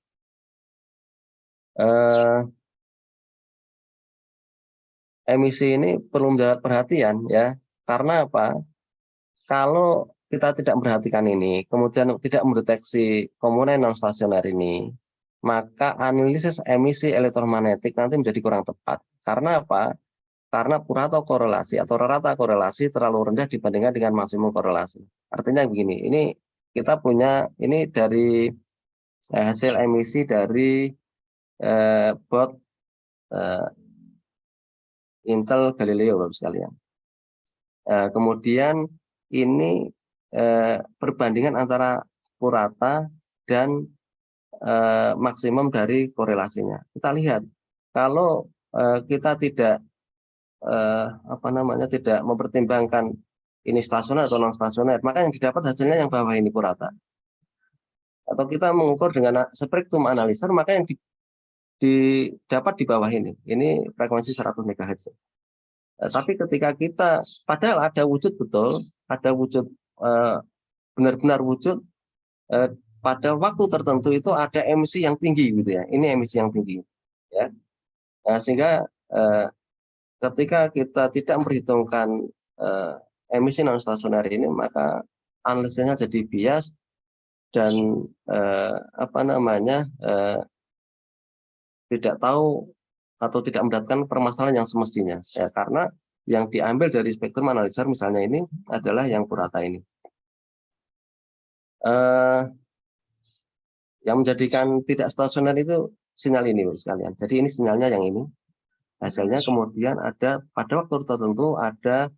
Emisi ini perlu mendapat perhatian ya, karena apa? Kalau kita tidak memperhatikan ini, kemudian tidak mendeteksi komponen non stasioner ini, maka analisis emisi elektromagnetik nanti menjadi kurang tepat. Karena apa? Karena Pareto korelasi atau rata korelasi terlalu rendah dibandingkan dengan maksimum korelasi. Artinya begini, ini kita punya ini dari hasil emisi dari bot Intel Galileo Bapak sekalian. Kemudian ini perbandingan antara purata dan maksimum dari korelasinya. Kita lihat kalau kita tidak tidak mempertimbangkan ini stasioner atau non stasioner, maka yang didapat hasilnya yang bawah ini purata. Atau kita mengukur dengan spektrum analyzer, maka yang didapat di bawah ini frekuensi 100 MHz. Tapi ketika kita, padahal ada wujud betul, ada wujud benar-benar wujud pada waktu tertentu itu ada emisi yang tinggi gitu ya. Ini emisi yang tinggi ya. Sehingga ketika kita tidak memperhitungkan emisi non stasioner ini, maka analisisnya jadi bias dan tidak tahu atau tidak mendapatkan permasalahan yang semestinya ya, karena yang diambil dari spektrum analisis misalnya ini adalah yang purata ini. Yang menjadikan tidak stasioner itu sinyal ini sekalian. Jadi ini sinyalnya yang ini. Hasilnya kemudian ada pada waktu tertentu ada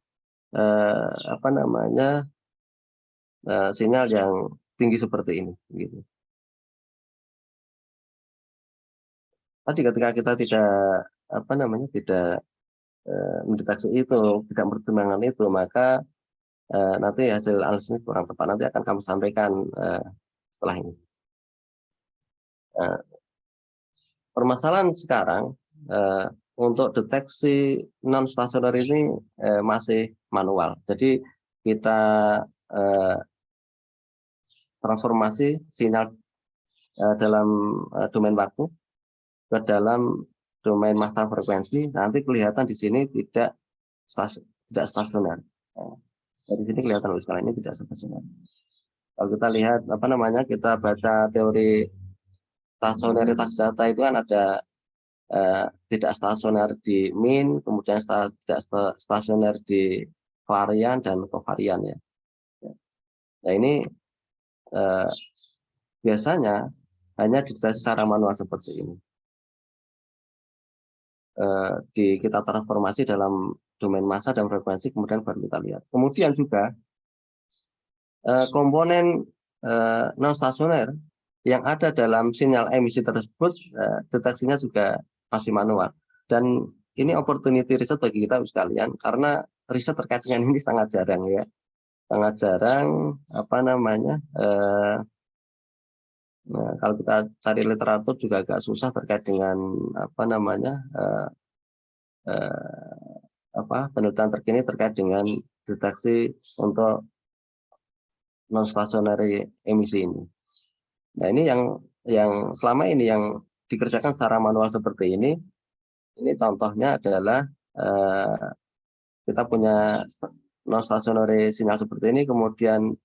sinyal yang tinggi seperti ini. Gitu. Tadi ketika kita tidak mendeteksi itu, tidak mempertimbangkan itu, maka nanti hasil analisisnya kurang tepat. Nanti akan kami sampaikan setelah ini. Permasalahan sekarang untuk deteksi non stasioner ini masih manual. Jadi kita transformasi sinyal dalam domain waktu ke dalam domain massa frekuensi. Nanti kelihatan di sini tidak stasioner. Dari sini kelihatan sekali ini tidak stasioner. Kalau kita lihat kita baca teori stasionaritas data itu kan ada tidak stasioner di mean, kemudian tidak stasioner di varian dan kovarian ya. Nah ini biasanya hanya dideteksi secara manual seperti ini. Kita transformasi dalam domain massa dan frekuensi, kemudian baru kita lihat. Kemudian juga komponen non stasioner yang ada dalam sinyal emisi tersebut deteksinya juga masih manual. Dan ini opportunity riset bagi kita sekalian, karena riset terkait dengan ini sangat jarang ya, sangat jarang kalau kita cari literatur juga agak susah terkait dengan penelitian terkini terkait dengan deteksi untuk non stasionary emisi ini. Nah ini yang selama ini yang dikerjakan secara manual seperti ini contohnya adalah kita punya non stasionary sinyal seperti ini, kemudian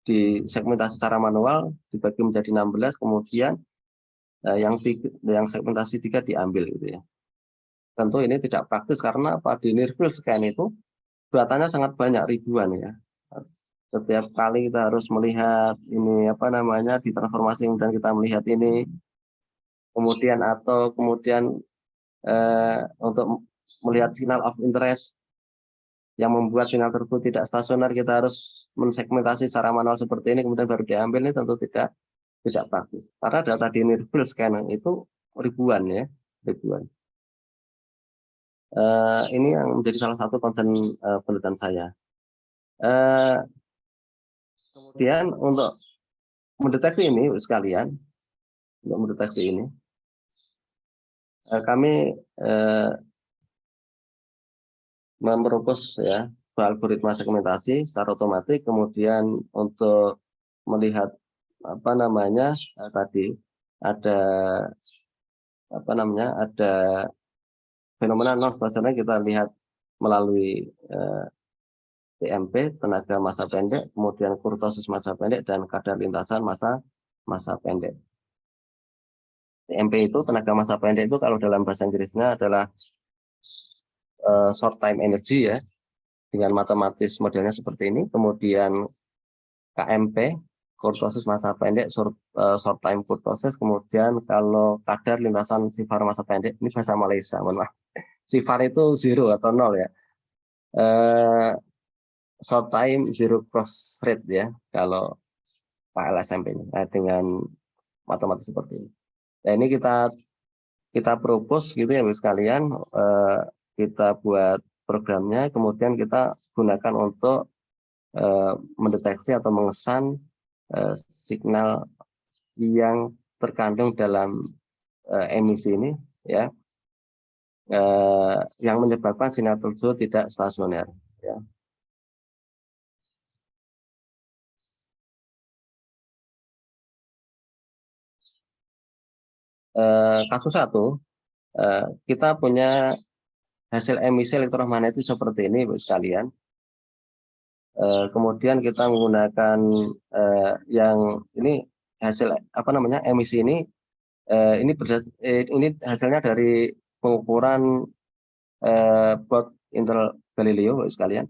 disegmentasi secara manual, dibagi menjadi 16, kemudian yang segmentasi 3 diambil gitu ya. Tentu ini tidak praktis karena di near field scan itu datanya sangat banyak, ribuan ya. Setiap kali kita harus melihat ini ditransformasi dan kita melihat ini, kemudian untuk melihat signal of interest yang membuat sinyal tersebut tidak stasioner, kita harus mensegmentasi secara manual seperti ini, kemudian baru diambil. Ini tentu tidak praktis. Karena data di near field scan itu ribuan ya, ribuan. Ini yang menjadi salah satu concern penelitian saya. Kemudian untuk mendeteksi ini sekalian, kami mempropos ya algoritma segmentasi secara otomatis, kemudian untuk melihat tadi ada fenomena non stasioner, kita lihat melalui TMP, tenaga massa pendek, kemudian kurtosis massa pendek, dan kadar lintasan massa pendek. TMP itu tenaga massa pendek itu kalau dalam bahasa Inggrisnya adalah short time energy ya, dengan matematis modelnya seperti ini. Kemudian KMP, kurtosis massa pendek, short time kurtosis. Kemudian kalau kadar lintasan sifar massa pendek, ini bahasa Malaysia, mohon maaf. Sifar itu 0 atau 0 ya. Short time zero cross rate ya, kalau Pak LSMP ini dengan matematis seperti ini. Nah ini kita propose gitu ya sekalian, kita buat programnya, kemudian kita gunakan untuk mendeteksi atau mengesan signal yang terkandung dalam emisi ini ya, yang menyebabkan sinyal tersebut tidak stasioner ya. kasus 1, kita punya hasil emisi elektromagnetik seperti ini, Bu sekalian. Kemudian kita menggunakan yang ini hasil emisi ini ini hasilnya dari pengukuran plot Intel Galileo, Bu sekalian.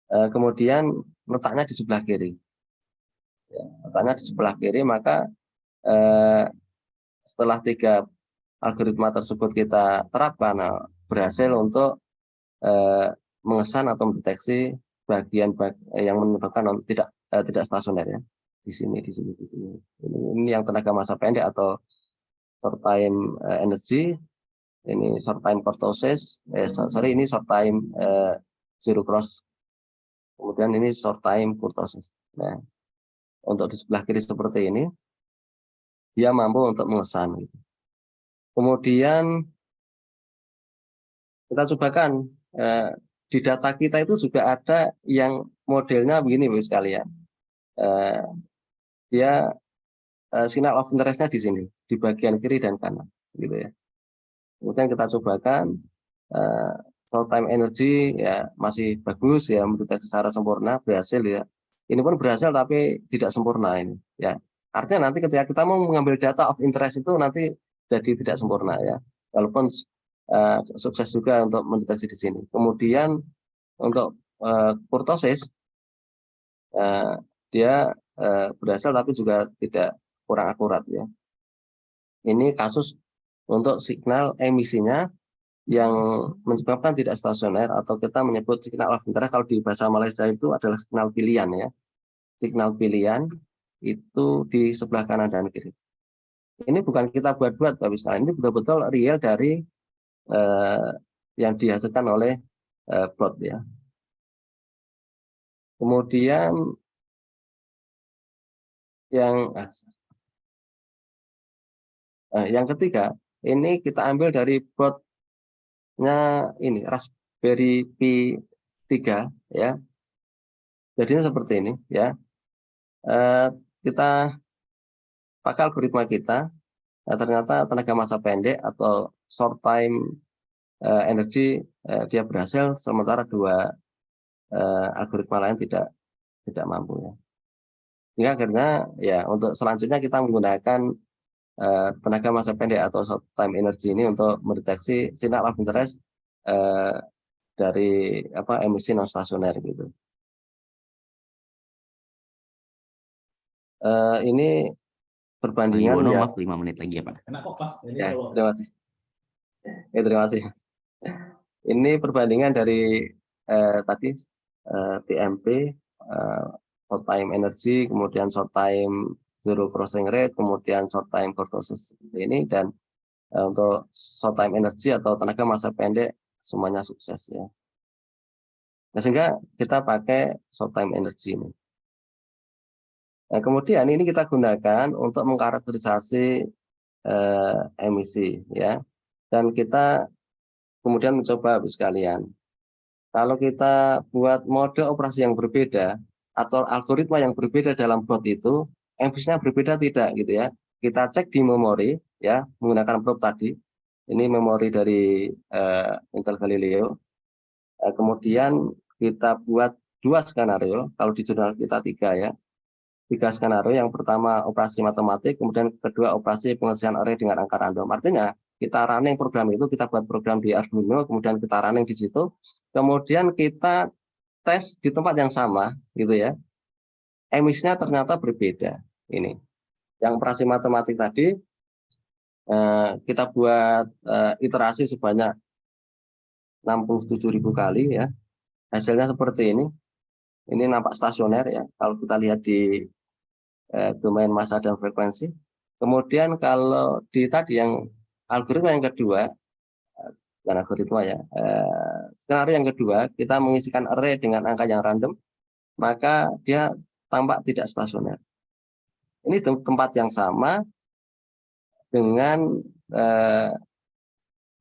Kemudian letaknya di sebelah kiri. Ya, letaknya di sebelah kiri, maka setelah 3 algoritma tersebut kita terapkan, berhasil untuk mengesan atau mendeteksi bagian yang menyebabkan tidak stasioner ya. Di sini. Ini yang tenaga massa pendek atau short time energy. Ini short time kurtosis. Ini short time zero cross. Kemudian ini short time kurtosis. Nah, untuk di sebelah kiri seperti ini, dia mampu untuk mengesan. Gitu. Kemudian kita cobakan di data kita itu juga ada yang modelnya begini, Bu sekalian. Dia signal of interest-nya di sini, di bagian kiri dan kanan, gitu ya. Kemudian kita cobakan short time energy ya masih bagus ya, mendeteksi secara sempurna, berhasil ya. Ini pun berhasil tapi tidak sempurna ini, ya. Artinya nanti ketika kita mau mengambil data of interest itu nanti jadi tidak sempurna ya. Walaupun sukses juga untuk mendeteksi di sini. Kemudian untuk kurtosis dia berhasil tapi juga tidak kurang akurat ya. Ini kasus untuk signal emisinya yang menyebabkan tidak stasioner atau kita menyebut signal of interest, kalau di bahasa Malaysia itu adalah signal pilihan ya. Signal pilihan itu di sebelah kanan dan kiri. Ini bukan kita buat-buat Bapak Ibu, ini betul-betul real dari yang dihasilkan oleh plot ya. Kemudian yang ketiga, ini kita ambil dari plotnya ini Raspberry Pi 3 ya. Jadinya seperti ini ya. Kita pakai algoritma kita, ternyata tenaga massa pendek atau short time energy dia berhasil, sementara 2 algoritma lain tidak mampu ya. Sehingga akhirnya ya untuk selanjutnya kita menggunakan tenaga massa pendek atau short time energy ini untuk mendeteksi signal of interest dari emisi non stasioner gitu. Ini perbandingan Yuwono, ya. maaf 5 menit lagi ya Pak. Ya, terima kasih. Ya, terima kasih. Ini perbandingan dari tadi TMP, short time energy, kemudian short time zero crossing rate, kemudian short time kurtosis ini, dan untuk short time energy atau tenaga massa pendek semuanya sukses ya. Nah, sehingga kita pakai short time energy ini. Nah, kemudian ini kita gunakan untuk mengkarakterisasi emisi ya. Dan kita kemudian mencoba Bapak sekalian. Kalau kita buat mode operasi yang berbeda atau algoritma yang berbeda dalam plot itu, emisinya berbeda tidak gitu ya. Kita cek di memori ya menggunakan probe tadi. Ini memori dari Intel Galileo. Kemudian kita buat 2 skenario, kalau di jurnal kita 3 ya. 3 skenario, yang pertama operasi matematik, kemudian kedua operasi pengisian array dengan angka random. Artinya kita running program itu, kita buat program di Arduino, kemudian kita running di situ, kemudian kita tes di tempat yang sama gitu ya. Emisinya ternyata berbeda. Ini yang operasi matematik tadi kita buat iterasi sebanyak 67.000 kali ya. Hasilnya seperti ini. Ini nampak stasioner ya kalau kita lihat di domain massa dan frekuensi. Kemudian kalau di tadi yang algoritma yang kedua, bukan algoritma ya, skenario yang kedua, kita mengisikan array dengan angka yang random, maka dia tampak tidak stasioner. Ini tempat yang sama dengan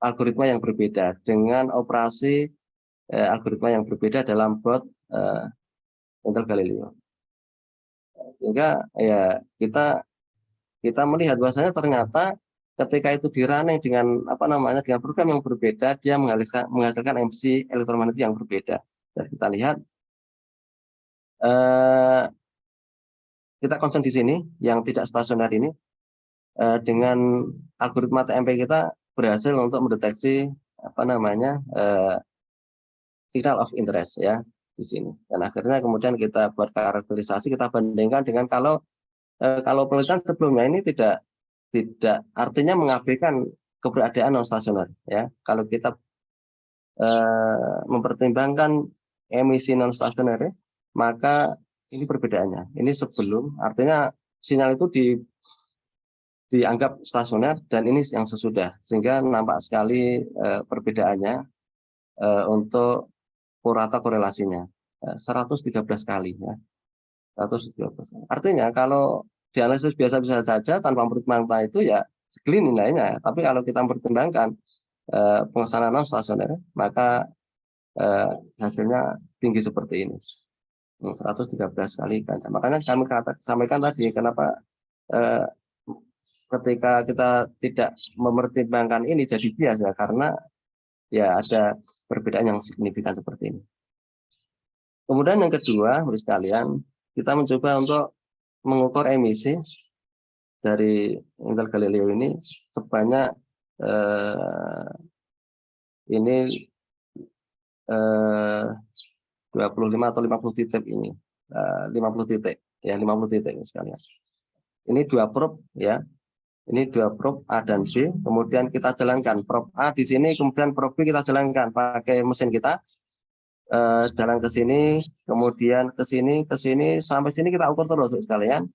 algoritma yang berbeda, dengan operasi algoritma yang berbeda dalam plot Intel Galileo. Sehingga ya kita melihat bahwasanya ternyata ketika itu dirunning dengan dengan program yang berbeda, dia menghasilkan emisi elektromagnetik yang berbeda. Dan kita lihat kita concern di sini yang tidak stasioner ini dengan algoritma TMP kita berhasil untuk mendeteksi signal of interest ya di sini. Dan akhirnya kemudian kita buat karakterisasi, kita bandingkan dengan kalau penelitian sebelumnya ini tidak artinya mengabaikan keberadaan non stasioner ya. Kalau kita mempertimbangkan emisi non stasioner, maka ini perbedaannya. Ini sebelum, artinya sinyal itu dianggap stasioner dan ini yang sesudah, sehingga nampak sekali perbedaannya untuk rata korelasinya 113 kali ya. 113. Artinya kalau dianalisis biasa-biasa saja tanpa mempertimbangkan itu ya segini nilainya. Tapi kalau kita mempertimbangkan pengesanan non stasioner, maka hasilnya tinggi seperti ini. 113 kali kan. Makanya kami sampaikan tadi kenapa ketika kita tidak mempertimbangkan ini jadi bias ya, karena ya ada perbedaan yang signifikan seperti ini. Kemudian yang kedua, Bapak sekalian, kita mencoba untuk mengukur emisi dari Intel Galileo ini sebanyak ini 25 atau 50 titik ini, 50 titik ya, 50 titik sekalian. Ini dua probe ya, ini dua probe A dan B, kemudian kita jalankan probe A di sini, kemudian probe B kita jalankan pakai mesin kita. Jalan ke sini, kemudian ke sini, sampai sini kita ukur terus sekalian.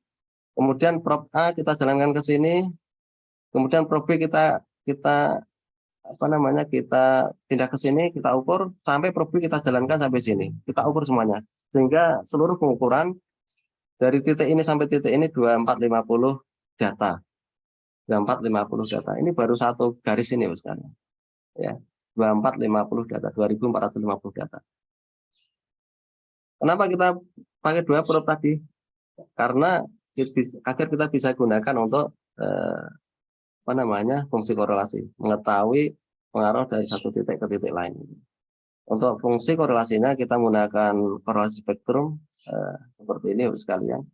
Kemudian probe A kita jalankan ke sini, kemudian probe B kita pindah ke sini, kita ukur sampai probe B kita jalankan sampai sini, kita ukur semuanya, sehingga seluruh pengukuran dari titik ini sampai titik ini 2450 data, 2450 data. Ini baru satu garis ini sekalian, ya 2450 data, 2450 data. Kenapa kita pakai dua probe tadi? Karena agar kita bisa gunakan untuk fungsi korelasi, mengetahui pengaruh dari satu titik ke titik lain. Untuk fungsi korelasinya kita menggunakan korelasi spektrum seperti ini sekalian.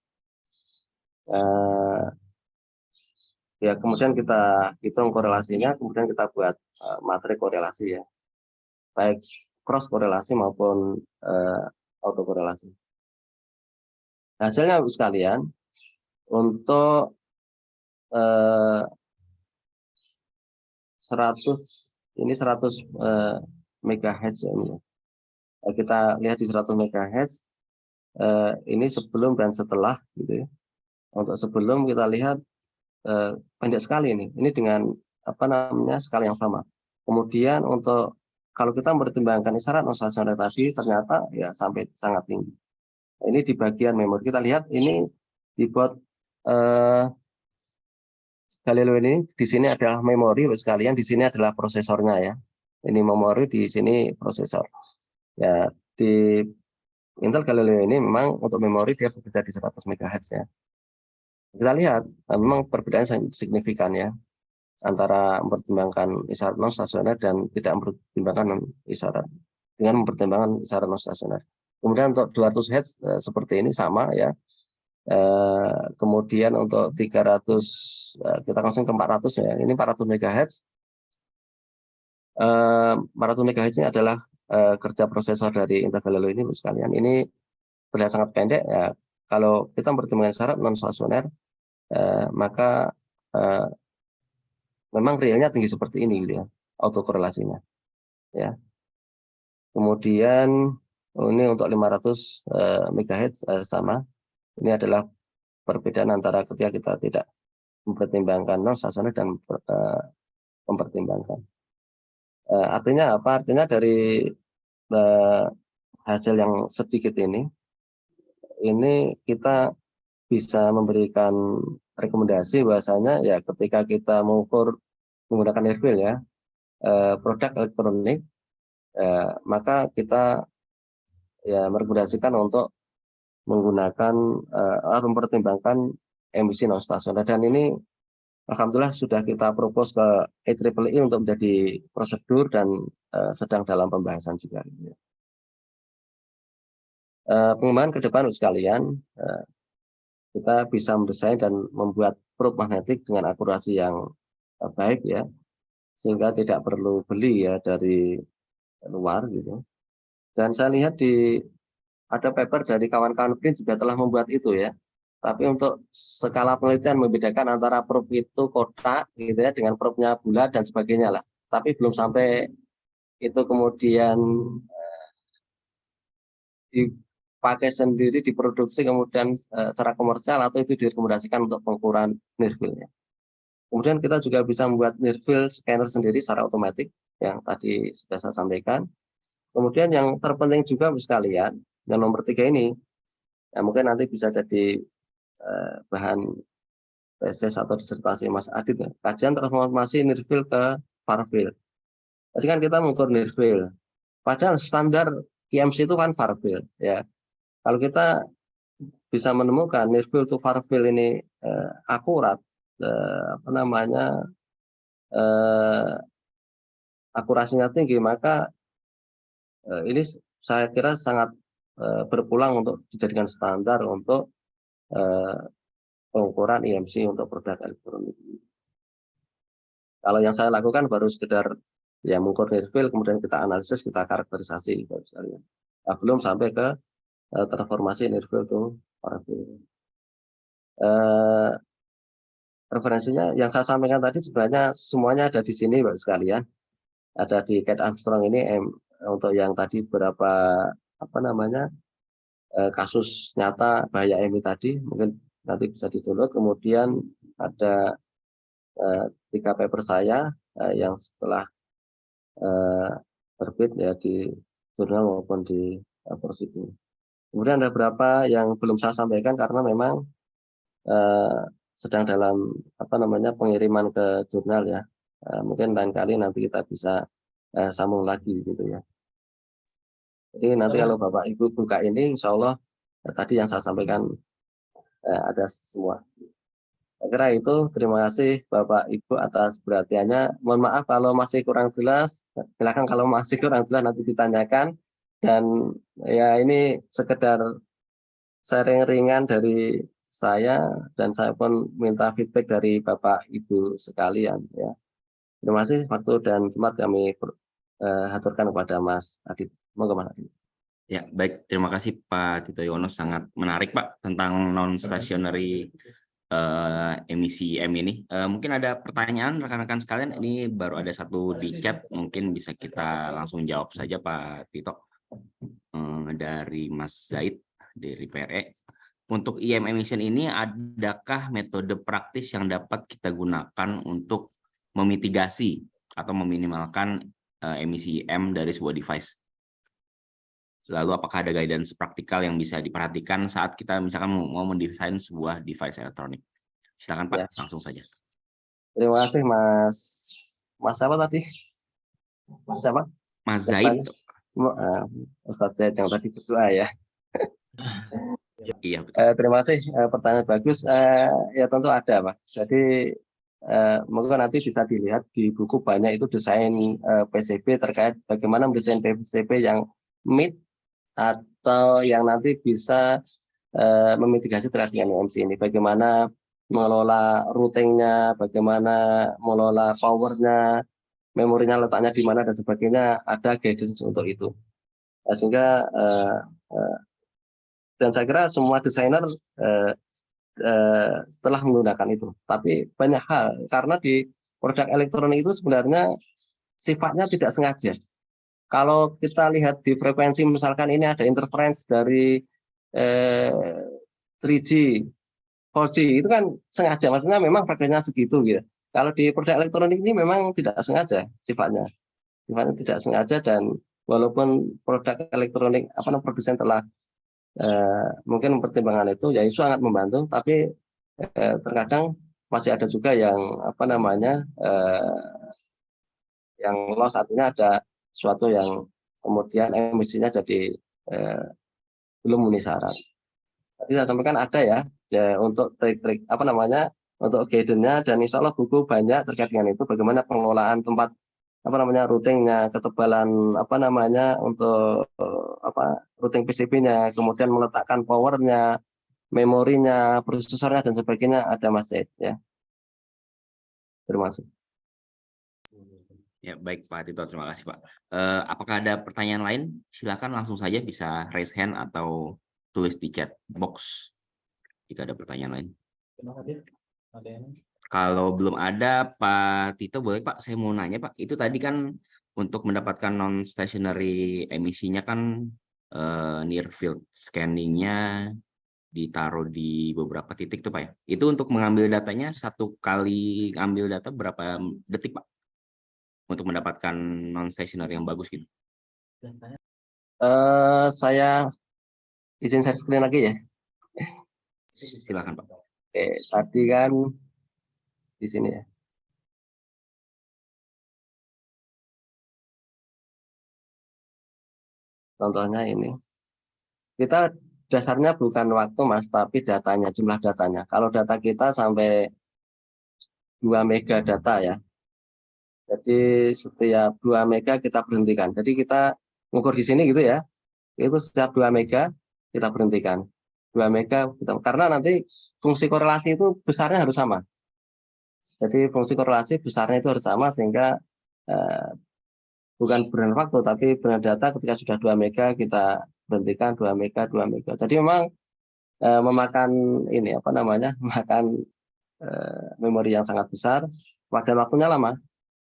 Ya kemudian kita hitung korelasinya, kemudian kita buat materi korelasi ya, baik cross korelasi maupun autokorelasi. Hasilnya sekalian untuk 100 MHz ya, ini. Kita lihat di 100 MHz ini sebelum dan setelah gitu ya. Untuk sebelum kita lihat pendek sekali ini dengan skala yang sama. Kemudian untuk kalau kita mempertimbangkan isyarat non stasioner tadi ternyata ya sampai sangat tinggi. Ini di bagian memori kita lihat ini dibuat Galileo ini di sini adalah memori sekalian, di sini adalah prosesornya ya. Ini memori, di sini prosesor. Ya di Intel Galileo ini memang untuk memori dia bekerja di 100 MHz ya. Kita lihat memang perbedaan signifikan ya antara mempertimbangkan isyarat non stasioner dan tidak mempertimbangkan isyarat dengan mempertimbangkan isyarat non stasioner. Kemudian untuk 200 Hz seperti ini sama ya. Kemudian untuk 300 kita langsung ke 400 ya. Ini 400 MHz. 400 MHz ini adalah kerja prosesor dari Intel Galileo ini sekalian. Ini terlihat sangat pendek ya. Kalau kita mempertimbangkan syarat non stasioner maka memang realnya tinggi seperti ini gitu ya, autokorelasinya ya. Kemudian ini untuk 500 MHz sama. Ini adalah perbedaan antara ketika kita tidak mempertimbangkan non stasioner dan mempertimbangkan. Artinya apa? Artinya dari hasil yang sedikit ini kita bisa memberikan rekomendasi bahwasanya ya ketika kita mengukur menggunakan nearfield ya produk elektronik, maka kita ya merekomendasikan untuk menggunakan mempertimbangkan emisi non stasioner, dan ini alhamdulillah sudah kita propose ke IEEE untuk menjadi prosedur dan sedang dalam pembahasan juga. Pengembangan ke depan sekalian, kita bisa mendesain dan membuat probe magnetik dengan akurasi yang baik ya, sehingga tidak perlu beli ya dari luar gitu. Dan saya lihat ada paper dari kawan-kawan BRIN juga telah membuat itu ya. Tapi untuk skala penelitian membedakan antara probe itu kotak gitu ya dengan probe-nya bulat dan sebagainya lah. Tapi belum sampai itu kemudian dipakai sendiri, diproduksi kemudian secara komersial atau itu direkomendasikan untuk pengukuran near field-nya. Kemudian kita juga bisa membuat near field scanner sendiri secara otomatis yang tadi sudah saya sampaikan. Kemudian yang terpenting juga sekalian, yang nomor 3 ini, ya mungkin nanti bisa jadi bahan tesis atau disertasi Mas Adit ya. Kajian transformasi near field ke far field. Tadi kan kita mengukur near field. Padahal standar IMC itu kan far field ya. Kalau kita bisa menemukan near field to far field ini akurat, akurasinya tinggi, maka ini saya kira sangat berpulang untuk dijadikan standar untuk pengukuran IMC untuk produk elektronik. Kalau yang saya lakukan baru sekedar ya mengukur near field, kemudian kita analisis, kita karakterisasi, belum sampai ke transformasi near field to far field. Referensinya yang saya sampaikan tadi sebenarnya semuanya ada di sini Bapak sekalian. Ada di Kate Armstrong ini untuk yang tadi beberapa kasus nyata bahaya MI tadi mungkin nanti bisa di-download. Kemudian ada 3 paper saya yang setelah terbit ya di jurnal maupun di Proceedings. Kemudian ada beberapa yang belum saya sampaikan karena memang sedang dalam pengiriman ke jurnal ya. Mungkin lain kali nanti kita bisa sambung lagi gitu ya. Jadi nanti kalau Bapak Ibu buka ini, insya Allah tadi yang saya sampaikan ada semua. Saya kira itu, terima kasih Bapak Ibu atas perhatiannya. Mohon maaf kalau masih kurang jelas, silakan kalau masih kurang jelas nanti ditanyakan. Dan ya ini sekedar sharing ringan dari saya, dan saya pun minta feedback dari Bapak Ibu sekalian ya. Terima kasih waktu dan tempat kami haturkan kepada Mas Adit. Monggo Mas Adit. Ya, baik. Terima kasih Pak Tito Yuwono. Sangat menarik Pak tentang non-stationary emisi M ini. Mungkin ada pertanyaan rekan-rekan sekalian. Ini baru ada satu di chat. Mungkin bisa kita langsung jawab saja Pak Tito. Dari Mas Zaid dari PRE. Untuk EM emission ini, adakah metode praktis yang dapat kita gunakan untuk memitigasi atau meminimalkan emisi M dari sebuah device? Lalu apakah ada guidance praktikal yang bisa diperhatikan saat kita misalkan mau mendesain sebuah device elektronik? Silakan Pak, langsung saja. Terima kasih Mas siapa tadi? Mas siapa? Mas Zaid. Ustadz Zaid yang tadi berdoa ya. Iya. Terima kasih, pertanyaan bagus. Ya tentu ada Pak. Jadi mungkin nanti bisa dilihat di buku banyak itu desain PCB terkait bagaimana mendesain PCB yang mid atau yang nanti bisa memitigasi terkait dengan EMC ini. Bagaimana mengelola routingnya, bagaimana mengelola powernya, memorinya letaknya di mana dan sebagainya, ada guidance untuk itu. Sehingga dan saya kira semua desainer setelah menggunakan itu. Tapi banyak hal karena di produk elektronik itu sebenarnya sifatnya tidak sengaja. Kalau kita lihat di frekuensi misalkan ini ada interference dari 3G, 4G itu kan sengaja, maksudnya memang frekuensinya segitu gitu. Kalau di produk elektronik ini memang tidak sengaja sifatnya tidak sengaja, dan walaupun produk elektronik produsen telah mungkin mempertimbangkan itu, ya itu sangat membantu, tapi terkadang masih ada juga yang yang loss, artinya ada suatu yang kemudian emisinya jadi belum memenuhi syarat. Tadi saya sampaikan ada ya untuk trik-trik untuk guidance-nya, dan insya Allah buku banyak terkait dengan itu, bagaimana pengelolaan tempat routingnya, ketebalan untuk routing PCB-nya, kemudian meletakkan powernya, memorinya, prosesornya dan sebagainya, ada Mas Said ya. Terima kasih. Ya, baik Pak Tito, terima kasih Pak. Apakah ada pertanyaan lain? Silakan langsung saja bisa raise hand atau tulis di chat box jika ada pertanyaan lain. Terima kasih. Ada yang Kalau belum ada Pak Tito, boleh Pak, saya mau nanya Pak, itu tadi kan untuk mendapatkan non-stationary emisinya kan near field scanning-nya ditaruh di beberapa titik tuh Pak ya. Itu untuk mengambil datanya, satu kali ambil data berapa detik Pak? Untuk mendapatkan non-stationary yang bagus gitu. Saya izin share screen lagi ya. Silakan Pak. Oke, tadi kan di sini ya. Contohnya ini. Kita dasarnya bukan waktu Mas, tapi datanya, jumlah datanya. Kalau data kita sampai 2 mega data ya. Jadi setiap 2 mega kita berhentikan. Jadi kita mengukur di sini gitu ya. Itu setiap 2 mega kita berhentikan. 2 mega karena nanti fungsi korelasi itu besarnya harus sama. Jadi fungsi korelasi besarnya itu harus sama, sehingga bukan benar waktu tapi benar data. Ketika sudah 2 mega kita berhentikan, 2 mega. Jadi memang memakan memakan memori yang sangat besar, dan waktunya lama.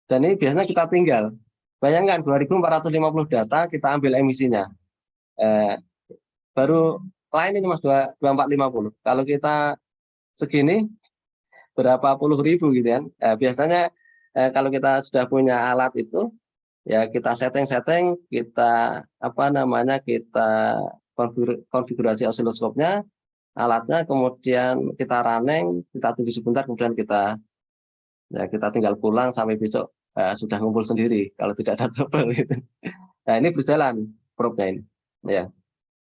Dan ini biasanya kita tinggal. Bayangkan 2450 data kita ambil emisinya. Baru lain ini Mas 2450. Kalau kita segini berapa puluh ribu gitu kan. Biasanya kalau kita sudah punya alat itu ya kita setting, kita kita konfigurasi osiloskopnya, alatnya, kemudian kita running, kita tunggu sebentar, kemudian kita tinggal pulang sampai besok sudah ngumpul sendiri kalau tidak ada trouble gitu. Nah, ini berjalan probe-nya ini ya.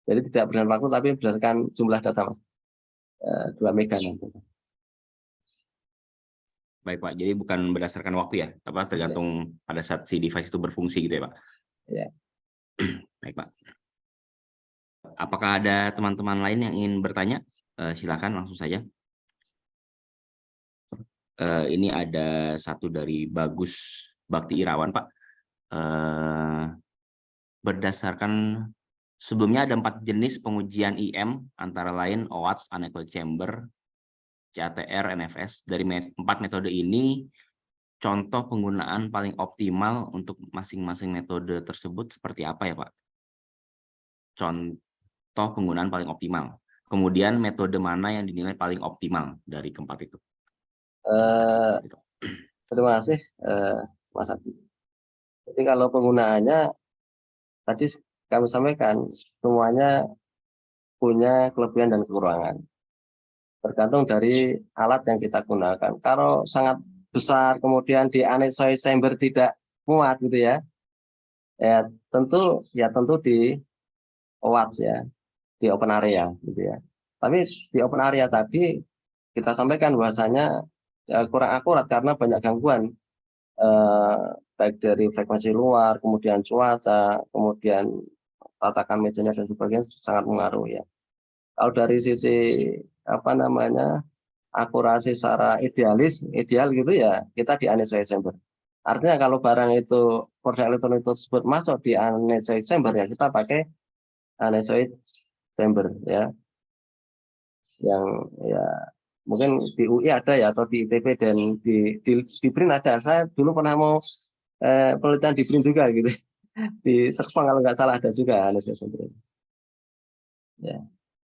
Jadi tidak berdasarkan waktu tapi berdasarkan jumlah data Mas. 2 mega nanti. Baik Pak, jadi bukan berdasarkan waktu ya, tergantung pada saat si device itu berfungsi gitu ya Pak? Ya. Baik Pak. Apakah ada teman-teman lain yang ingin bertanya? Silakan langsung saja. Ini ada satu dari Bagus Bakti Irawan Pak. Berdasarkan sebelumnya ada 4 jenis pengujian IM, antara lain OWASP, anechoic chamber, CATR, NFS. Dari 4 metode ini, contoh penggunaan paling optimal untuk masing-masing metode tersebut seperti apa ya Pak? Contoh penggunaan paling optimal. Kemudian metode mana yang dinilai paling optimal dari keempat itu? Terima kasih Mas Abdi. Jadi kalau penggunaannya tadi kami sampaikan semuanya punya kelebihan dan kekurangan. Tergantung dari alat yang kita gunakan. Kalau sangat besar kemudian di anechoic chamber tidak muat gitu ya. Ya tentu di OWASP ya, di open area gitu ya. Tapi di open area tadi kita sampaikan bahwasanya kurang akurat karena banyak gangguan, baik dari frekuensi luar, kemudian cuaca, kemudian tatakan mejanya dan sebagainya sangat mengaruhi ya. Kalau dari sisi akurasi secara ideal gitu ya, kita di anechoic chamber. Artinya kalau barang itu produk elektronik tersebut masuk di anechoic chamber ya, kita pakai anechoic chamber ya. Yang ya mungkin di UI ada ya, atau di ITB dan di BRIN ada. Saya dulu pernah mau penelitian di BRIN juga gitu. Di Serpong kalau nggak salah ada juga anechoic chamber. Ya,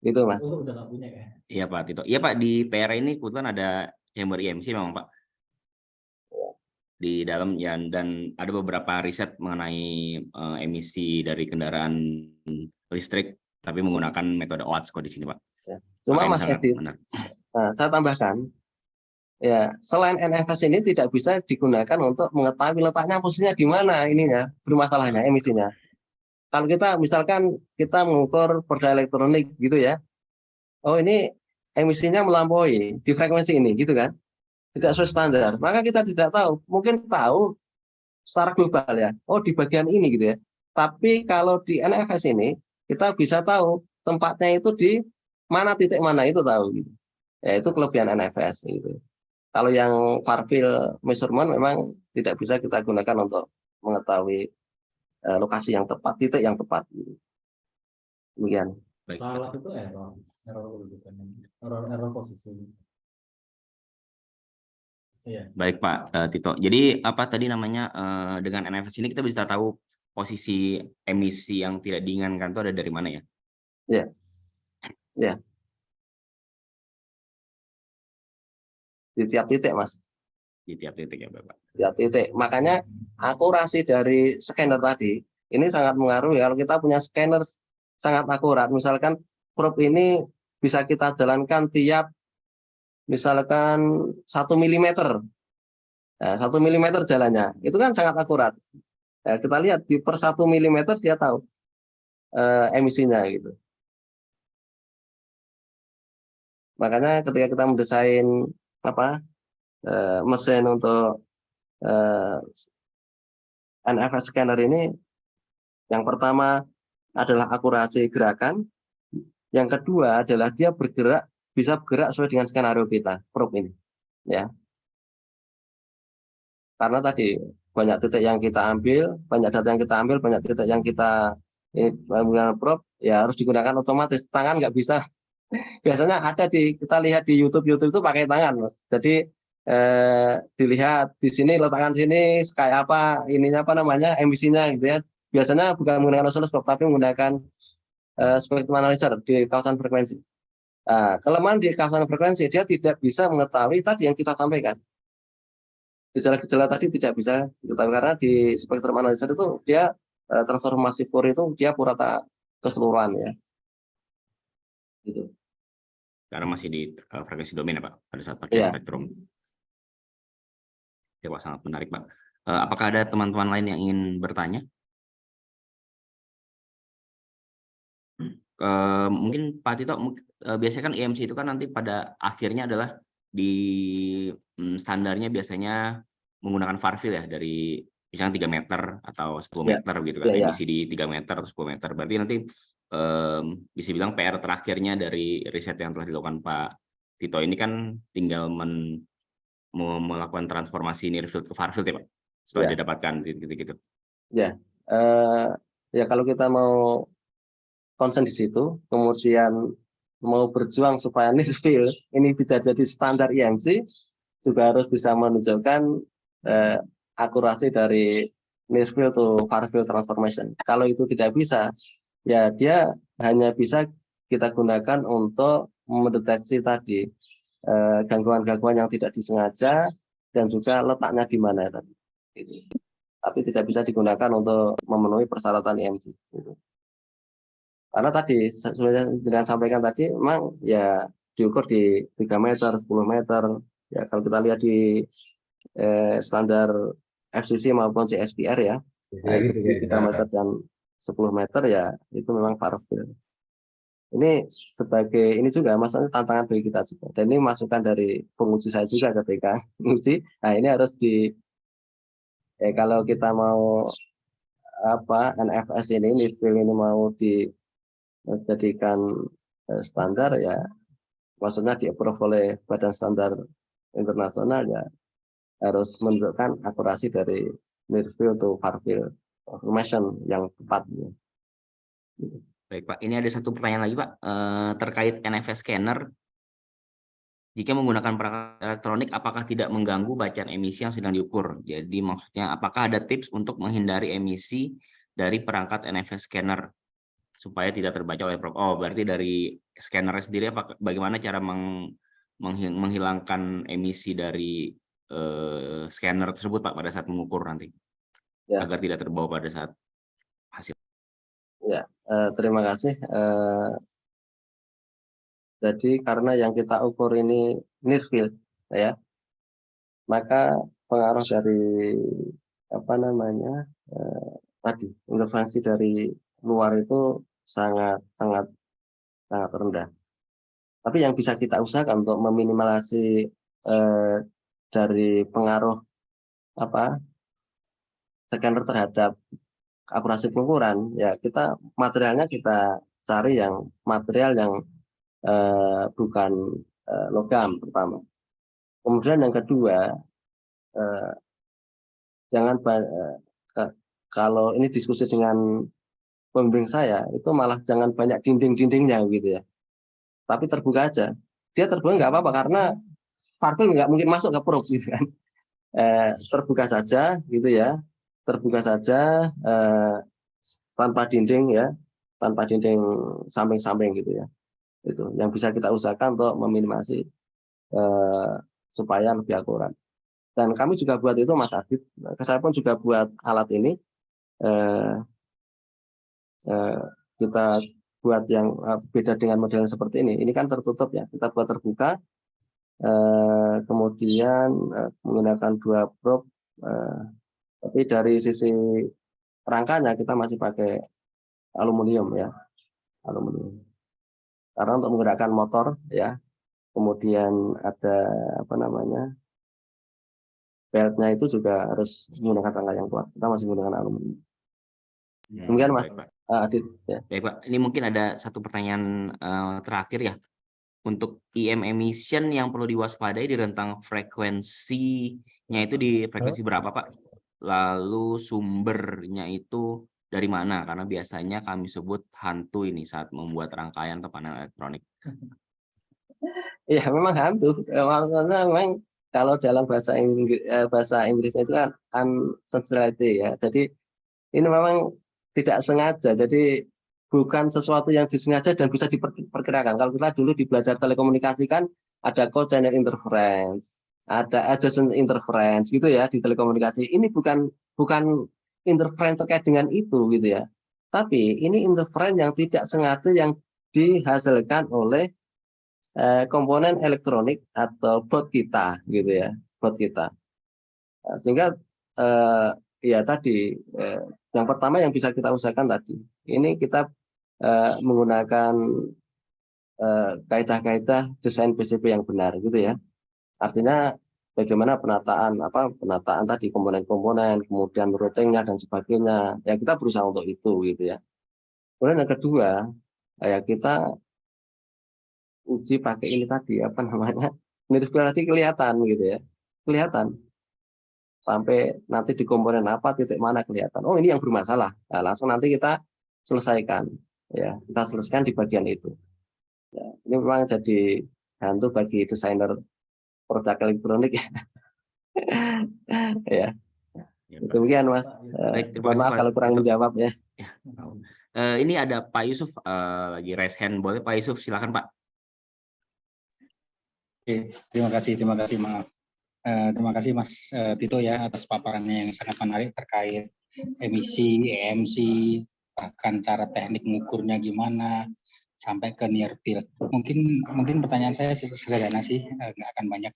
gitu Mas. udah nggak punya ya? Iya Pak Tito. Iya Pak, di PR ini kebetulan ada chamber IMC memang Pak. Di dalam ya, dan ada beberapa riset mengenai emisi dari kendaraan listrik, tapi menggunakan metode OWASP kok di sini Pak. Ya. Cuma Mas Edi, saya tambahkan, ya selain NFS ini tidak bisa digunakan untuk mengetahui letaknya posisinya di mana ininya bermasalahnya emisinya. Kalau kita misalkan kita mengukur produk elektronik gitu ya, oh ini emisinya melampaui di frekuensi ini gitu kan. tidak sesuai standar, maka kita tidak tahu. Mungkin tahu secara global ya, oh di bagian ini gitu ya. Tapi kalau di NFS ini kita bisa tahu tempatnya itu di mana, titik mana itu tahu gitu. Ya itu kelebihan NFS gitu. Kalau yang far field measurement memang tidak bisa kita gunakan untuk mengetahui lokasi yang tepat, titik yang tepat. Demikian. Baik, Salah itu error urutan, error posisi. Iya. baik Pak Tito. Jadi apa tadi namanya dengan NFS ini kita bisa tahu posisi emisi yang tidak diinginkan itu ada dari mana ya? Ya, ya. Di tiap titik, Mas. Di tiap titik ya Bapak. Tiap titik. Makanya akurasi dari scanner tadi ini sangat mengaruhi. Kalau kita punya scanner sangat akurat, misalkan probe ini bisa kita jalankan tiap misalkan 1 mm. Nah, 1 mm jalannya, itu kan sangat akurat. Nah, kita lihat di per 1 mm dia tahu emisinya gitu. Makanya ketika kita mendesain mesin untuk NFS scanner ini, yang pertama adalah akurasi gerakan, yang kedua adalah dia bisa bergerak sesuai dengan skenario kita, probe ini, ya. Karena tadi banyak titik yang kita ambil, banyak data yang kita ambil, banyak titik yang kita ini menggunakan probe, ya harus digunakan otomatis. Tangan nggak bisa. Biasanya ada kita lihat di YouTube itu pakai tangan, Mas. Jadi dilihat di sini, letakkan sini kayak apa, ininya apa namanya, emisinya gitu ya. Biasanya bukan menggunakan oscilloscope, tapi menggunakan spectrum analyzer di kawasan frekuensi. Nah, kelemahan di kawasan frekuensi, dia tidak bisa mengetahui tadi yang kita sampaikan. Gejala-gejala tadi tidak bisa diketahui karena di spectrum analyzer itu dia transformasi Fourier itu dia purata keseluruhan ya. Gitu. Karena masih di frekuensi domain ya Pak, pada saat pakai spektrum. Ya Pak, sangat menarik Pak. Apakah ada teman-teman lain yang ingin bertanya? Mungkin Pak Tito, biasanya kan EMC itu kan nanti pada akhirnya adalah di standarnya biasanya menggunakan far field ya, dari misalnya 3 meter atau 10 meter gitu kan, emisi di 3 meter atau 10 meter. Berarti nanti bisa bilang PR terakhirnya dari riset yang telah dilakukan Pak Tito ini kan tinggal melakukan transformasi near field ke far field ya Pak, setelah didapatkan gitu-gitu. Ya, ya kalau kita mau concern di situ, kemudian mau berjuang supaya near field ini bisa jadi standar EMC, juga harus bisa menunjukkan akurasi dari near field to far field transformation. Kalau itu tidak bisa, ya dia hanya bisa kita gunakan untuk mendeteksi tadi gangguan-gangguan yang tidak disengaja dan juga letaknya di mana tadi. Gitu. Tapi tidak bisa digunakan untuk memenuhi persyaratan EMC. Gitu. Karena tadi sudah dengan sampaikan tadi, memang ya diukur di 3 meter, 10 meter. Ya kalau kita lihat di standar FCC maupun CSPR ya, itu 3 meter dan 10 meter ya itu memang far field. Ini sebagai ini juga maksudnya tantangan bagi kita juga. Dan ini masukan dari penguji saya juga ketika menguji. Nah ini harus kalau kita mau NFS ini near field ini mau dijadikan standar ya, maksudnya di-approve oleh Badan Standar Internasional ya harus menunjukkan akurasi dari near field to far field information yang tepat. Baik Pak, ini ada satu pertanyaan lagi Pak, terkait NFS scanner. Jika menggunakan perangkat elektronik, apakah tidak mengganggu bacaan emisi yang sedang diukur? Jadi maksudnya, apakah ada tips untuk menghindari emisi dari perangkat NFS scanner supaya tidak terbaca oleh probe? Oh, berarti dari scanner sendiri, bagaimana cara menghilangkan emisi dari scanner tersebut Pak pada saat mengukur nanti, agar tidak terbawa pada saat hasil? Ya, terima kasih. Jadi karena yang kita ukur ini near field, ya, maka pengaruh dari tadi intervensi dari luar itu sangat rendah. Tapi yang bisa kita usahakan untuk meminimalisasi dari pengaruh scanner terhadap akurasi pengukuran, ya kita materialnya kita cari yang material yang bukan logam pertama. Kemudian yang kedua, jangan kalau ini diskusi dengan pembimbing saya, itu malah jangan banyak dinding-dindingnya gitu ya. Tapi terbuka aja. Dia terbuka nggak apa-apa karena parkir nggak mungkin masuk ke prof gitu kan. Terbuka saja gitu ya. Terbuka saja tanpa dinding ya, tanpa dinding samping-samping gitu ya. Itu yang bisa kita usahakan untuk meminimasi supaya lebih akurat. Dan kami juga buat itu Mas Adit, saya pun juga buat alat ini. Kita buat yang beda dengan model seperti ini. Ini kan tertutup ya, kita buat terbuka. Kemudian menggunakan 2 probe, tapi dari sisi rangkanya kita masih pakai aluminium ya, aluminium. Karena untuk menggerakkan motor ya, kemudian ada beltnya itu juga harus menggunakan rangka yang kuat. Kita masih menggunakan aluminium. Demikian Mas Adit. Ya. Baik Pak, ini mungkin ada satu pertanyaan terakhir ya. Untuk EM emission yang perlu diwaspadai di rentang frekuensinya itu di frekuensi berapa Pak? Lalu sumbernya itu dari mana? Karena biasanya kami sebut hantu ini saat membuat rangkaian atau panel elektronik. Iya, memang hantu. Maksudnya memang kalau dalam bahasa Inggrisnya itu kan unsensitivity ya. Jadi ini memang tidak sengaja. Jadi bukan sesuatu yang disengaja dan bisa diperkirakan. Kalau kita dulu di belajar telekomunikasi kan ada co-channel interference, ada adjacent interference gitu ya di telekomunikasi. Ini bukan interference terkait dengan itu gitu ya. Tapi ini interference yang tidak sengaja yang dihasilkan oleh komponen elektronik atau board kita gitu ya, board kita. Sehingga ya tadi yang pertama yang bisa kita usahakan tadi, ini kita menggunakan kaidah-kaidah desain PCB yang benar gitu ya. Artinya bagaimana penataan tadi komponen-komponen, kemudian routingnya dan sebagainya. Ya kita berusaha untuk itu gitu ya. Kemudian yang kedua, ya kita uji pakai ini tadi nirspirasi kelihatan gitu ya. Kelihatan. Sampai nanti di komponen apa, titik mana kelihatan. Oh ini yang bermasalah. Nah, langsung nanti kita selesaikan. Ya, kita selesaikan di bagian itu. Ya, ini memang jadi hantu bagi desainer produk elektronik ya. Ya. Demikian Mas. Mohon maaf kalau kurang menjawab ya. Ini ada Pak Yusuf lagi raise hand, boleh Pak Yusuf silakan Pak. Oke, terima kasih maaf. Terima kasih Mas Tito ya atas paparannya yang sangat menarik terkait emisi, EMC, bahkan cara teknik mengukurnya gimana sampai ke near field. Mungkin pertanyaan saya sederhana sih, nggak akan banyak.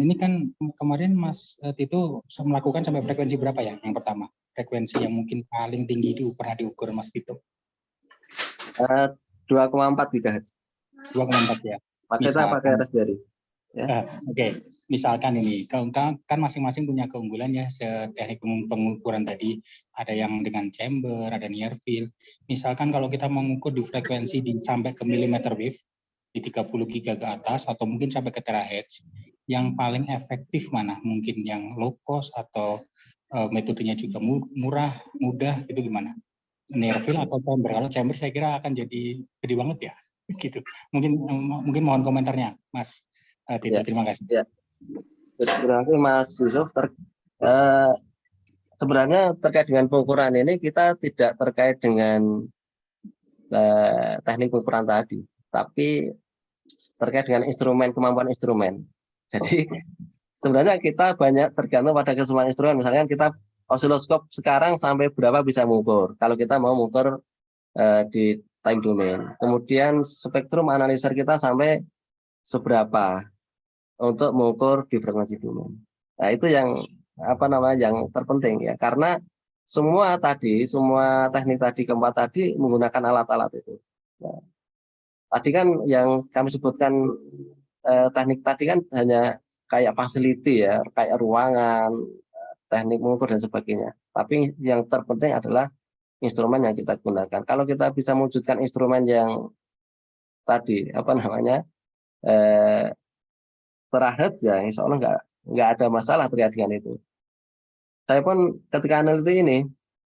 Ini kan kemarin Mas Tito melakukan sampai frekuensi berapa ya? Yang pertama, frekuensi yang mungkin paling tinggi itu pernah diukur Mas Tito? 2,4 GHz. 2,4 ya. Pakai raspberry. Ya. Oke. Misalkan ini, kan masing-masing punya keunggulan ya, teknik pengukuran tadi, ada yang dengan chamber, ada near field. Misalkan kalau kita mengukur di frekuensi sampai ke millimeter wave, di 30 giga ke atas, atau mungkin sampai ke terahertz, yang paling efektif mana? Mungkin yang low cost atau metodenya juga murah, mudah, itu gimana? Near field atau chamber? Kalau chamber saya kira akan jadi gede banget ya, gitu. Mungkin mohon komentarnya, Mas Tito, terima kasih. Ya. Terima kasih Mas Yusuf. Sebenarnya terkait dengan pengukuran ini kita tidak terkait dengan teknik pengukuran tadi, tapi terkait dengan kemampuan instrumen. Jadi sebenarnya kita banyak tergantung pada kesemuan instrumen. Misalnya kita osiloskop sekarang sampai berapa bisa mengukur. Kalau kita mau mengukur di time domain. Kemudian spektrum analyzer kita sampai seberapa untuk mengukur di frekuensi domain. Nah, itu yang yang terpenting ya, karena semua teknik tadi keempat tadi menggunakan alat-alat itu. Nah, tadi kan yang kami sebutkan teknik tadi kan hanya kayak facility ya, kayak ruangan, teknik mengukur dan sebagainya. Tapi yang terpenting adalah instrumen yang kita gunakan. Kalau kita bisa mewujudkan instrumen yang tadi apa namanya terakhir ya, insya Allah nggak ada masalah terkait dengan itu. Saya pun ketika meneliti ini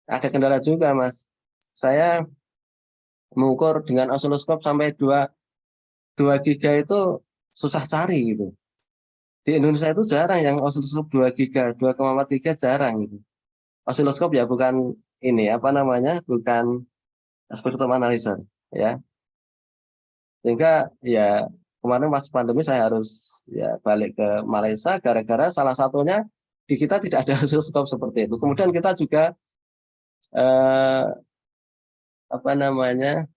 ada kendala juga, Mas. Saya mengukur dengan osiloskop sampai 2 giga itu susah cari gitu. Di Indonesia itu jarang yang osiloskop 2 giga, 2,4 giga jarang gitu. Osiloskop ya bukan ini apa namanya, bukan spektrum analyzer ya. Sehingga ya kemarin pas pandemi saya harus ya balik ke Malaysia gara-gara salah satunya di kita tidak ada osiloskop seperti itu. Kemudian kita juga apa namanya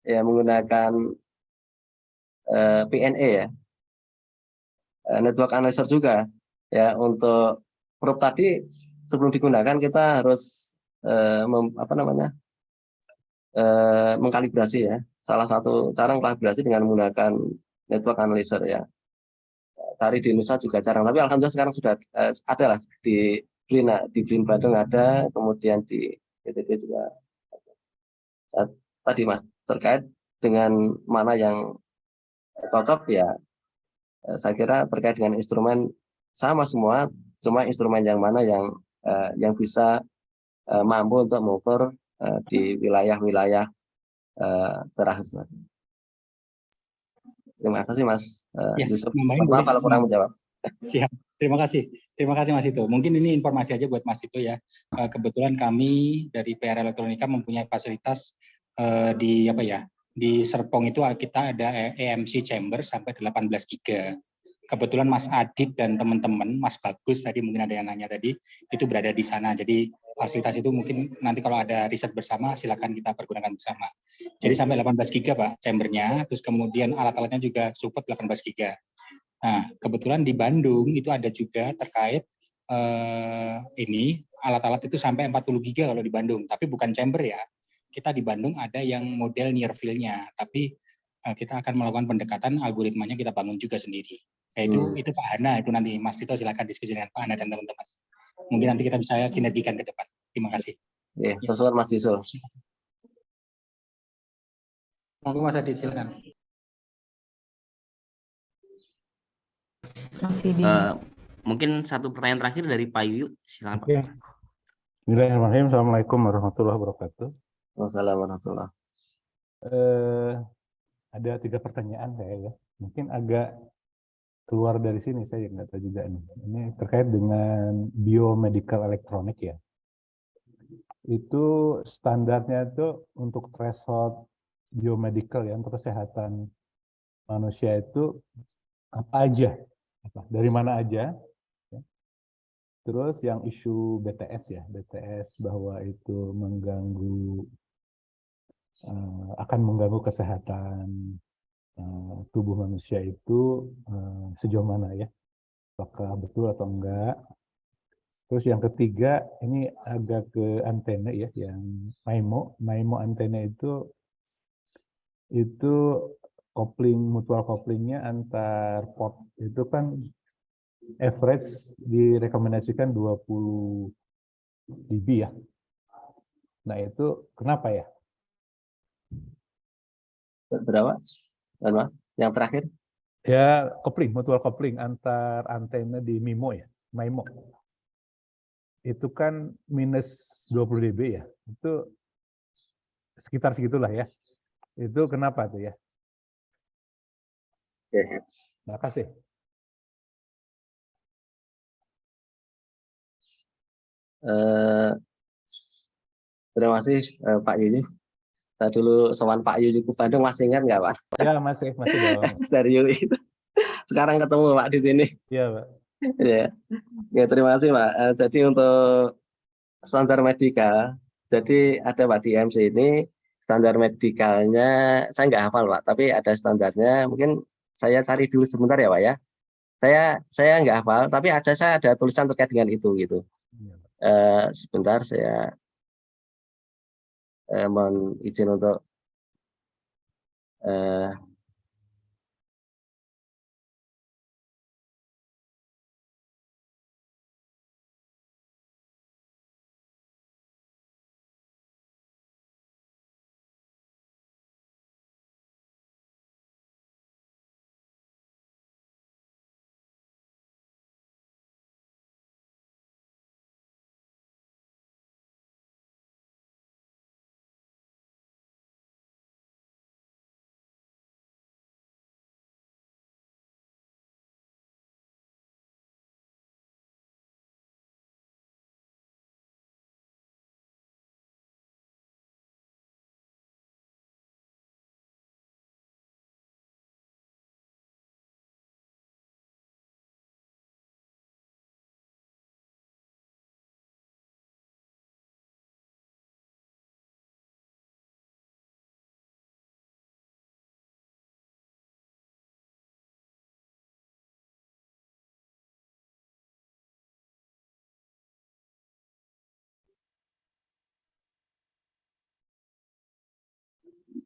ya menggunakan PNA ya, network analyzer juga ya. Untuk probe tadi sebelum digunakan kita harus mengkalibrasi ya. Salah satu cara mengkalibrasi dengan menggunakan network analyzer ya. Tadi di Indonesia juga jarang, tapi alhamdulillah sekarang sudah ada lah di BRIN Bandung ada, kemudian di PTB juga. Tadi Mas terkait dengan mana yang cocok ya, saya kira terkait dengan instrumen sama semua, cuma instrumen yang mana yang bisa mampu untuk mengukur di wilayah-wilayah terakhir. Terima kasih Mas Ya, Yusuf. nambahin Maaf boleh? kalau kurang menjawab. Siap. Terima kasih. Terima kasih Mas Ito. Mungkin ini informasi aja buat Mas Ito ya. Kebetulan kami dari PR Elektronika mempunyai fasilitas di apa ya? Di Serpong itu kita ada EMC chamber sampai 18 giga. Kebetulan Mas Adit dan teman-teman, Mas Bagus tadi mungkin ada yang nanya tadi, itu berada di sana. Jadi fasilitas itu mungkin nanti kalau ada riset bersama silakan kita pergunakan bersama. Jadi sampai 18 giga Pak chambernya, terus kemudian alat-alatnya juga support 18 giga. Nah, kebetulan di Bandung itu ada juga terkait ini alat-alat itu sampai 40 giga kalau di Bandung, tapi bukan chamber ya. Kita di Bandung ada yang model near field-nya, tapi kita akan melakukan pendekatan algoritmanya kita bangun juga sendiri. Yaitu itu Pak Hana, itu nanti Mas Tito silakan diskusi dengan Pak Hana dan teman-teman. Mungkin nanti kita bisa sinergikan ke depan. Terima kasih. Ya, sesuai Mas Yusuf. Monggo Mas Adit silakan. Masih di Mungkin satu pertanyaan terakhir dari Pak Yuyu, silakan Pak. Oke. Bismillahirrahmanirrahim. Assalamualaikum warahmatullahi wabarakatuh. Wassalamualaikum warahmatullahi Ada 3 pertanyaan saya ya. Mungkin agak keluar dari sini, saya nggak tahu juga nih. Ini terkait dengan biomedical elektronik ya. Itu standarnya itu untuk threshold biomedical ya, untuk kesehatan manusia itu apa aja? Dari mana aja? Terus yang isu BTS ya, BTS bahwa itu akan mengganggu kesehatan tubuh manusia itu sejauh mana ya? Apakah betul atau enggak? Terus yang ketiga ini agak ke antena ya, yang MIMO antena itu mutual couplingnya antar port itu kan average direkomendasikan 20 dB ya. Nah itu kenapa ya? Berapa? Yang terakhir? Ya mutual coupling antar antena di MIMO. Itu kan minus 20 dB ya. Itu sekitar segitulah ya. Itu kenapa tuh ya? Oke. Terima kasih. Terima kasih Pak Yuyu. Saya dulu sowan Pak Yuyu ke Bandung, masih ingat nggak Pak? Ya masih dong. Dari Yuyu itu. Sekarang ketemu Pak di sini. Iya Pak. Ya. Ya, terima kasih Pak. Jadi untuk standar medika, jadi ada Pak di MC ini standar medikalnya saya nggak hafal Pak, tapi ada standarnya. Mungkin saya cari dulu sebentar ya Pak ya. Saya nggak hafal, tapi saya ada tulisan terkait dengan itu gitu. Sebentar saya mohon izin untuk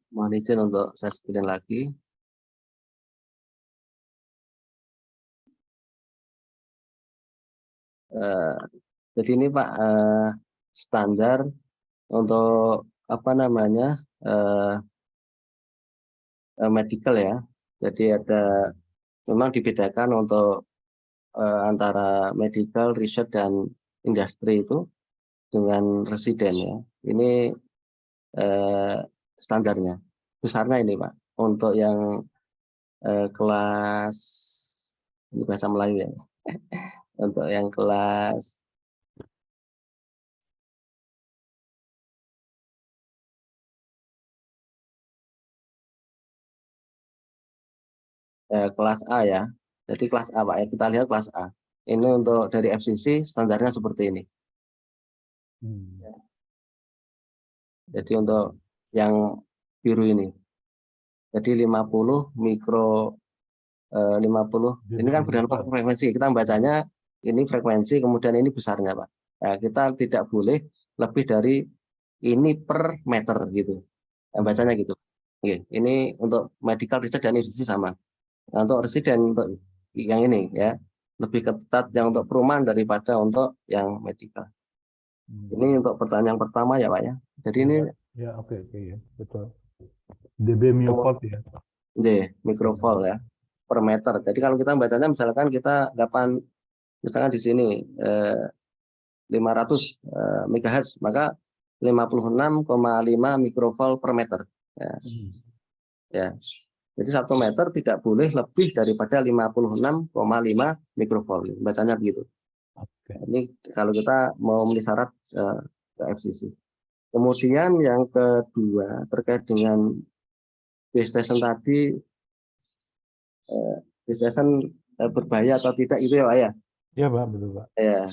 Mohon izin untuk saya screen lagi. Jadi ini Pak, standar untuk apa namanya medical ya. Jadi ada memang dibedakan untuk antara medical, research dan industri itu dengan residen ya. Ini standarnya. Besarnya ini Pak. Untuk yang kelas, ini bahasa Melayu ya. Untuk yang kelas kelas A ya. Jadi kelas A Pak ya, kita lihat kelas A. Ini untuk dari FCC standarnya seperti ini. Jadi untuk yang biru ini. Jadi 50 mikro 50. Ini kan berdasarkan frekuensi. Kita membacanya ini frekuensi, kemudian ini besarnya Pak. Nah, kita tidak boleh lebih dari ini per meter gitu. Bacanya gitu. Oke, ini untuk medical research dan industri sama. Nah, untuk residen untuk yang ini ya lebih ketat yang untuk perumahan daripada untuk yang medical. Ini untuk pertanyaan pertama ya Pak ya. Jadi ini ya oke ya betul. dB microvolt ya. Mikrovolt ya per meter. Jadi kalau kita bacanya misalkan kita 8 misalkan di sini 500 MHz maka 56,5 mikrovolt per meter. Ya. Jadi 1 meter tidak boleh lebih daripada 56,5 mikrovolt. Bacanya begitu. Ini kalau kita mau memenuhi syarat ke FCC. Kemudian yang kedua terkait dengan base station tadi, base station berbahaya atau tidak itu ya Pak ya? Iya Pak, betul Pak. Ya,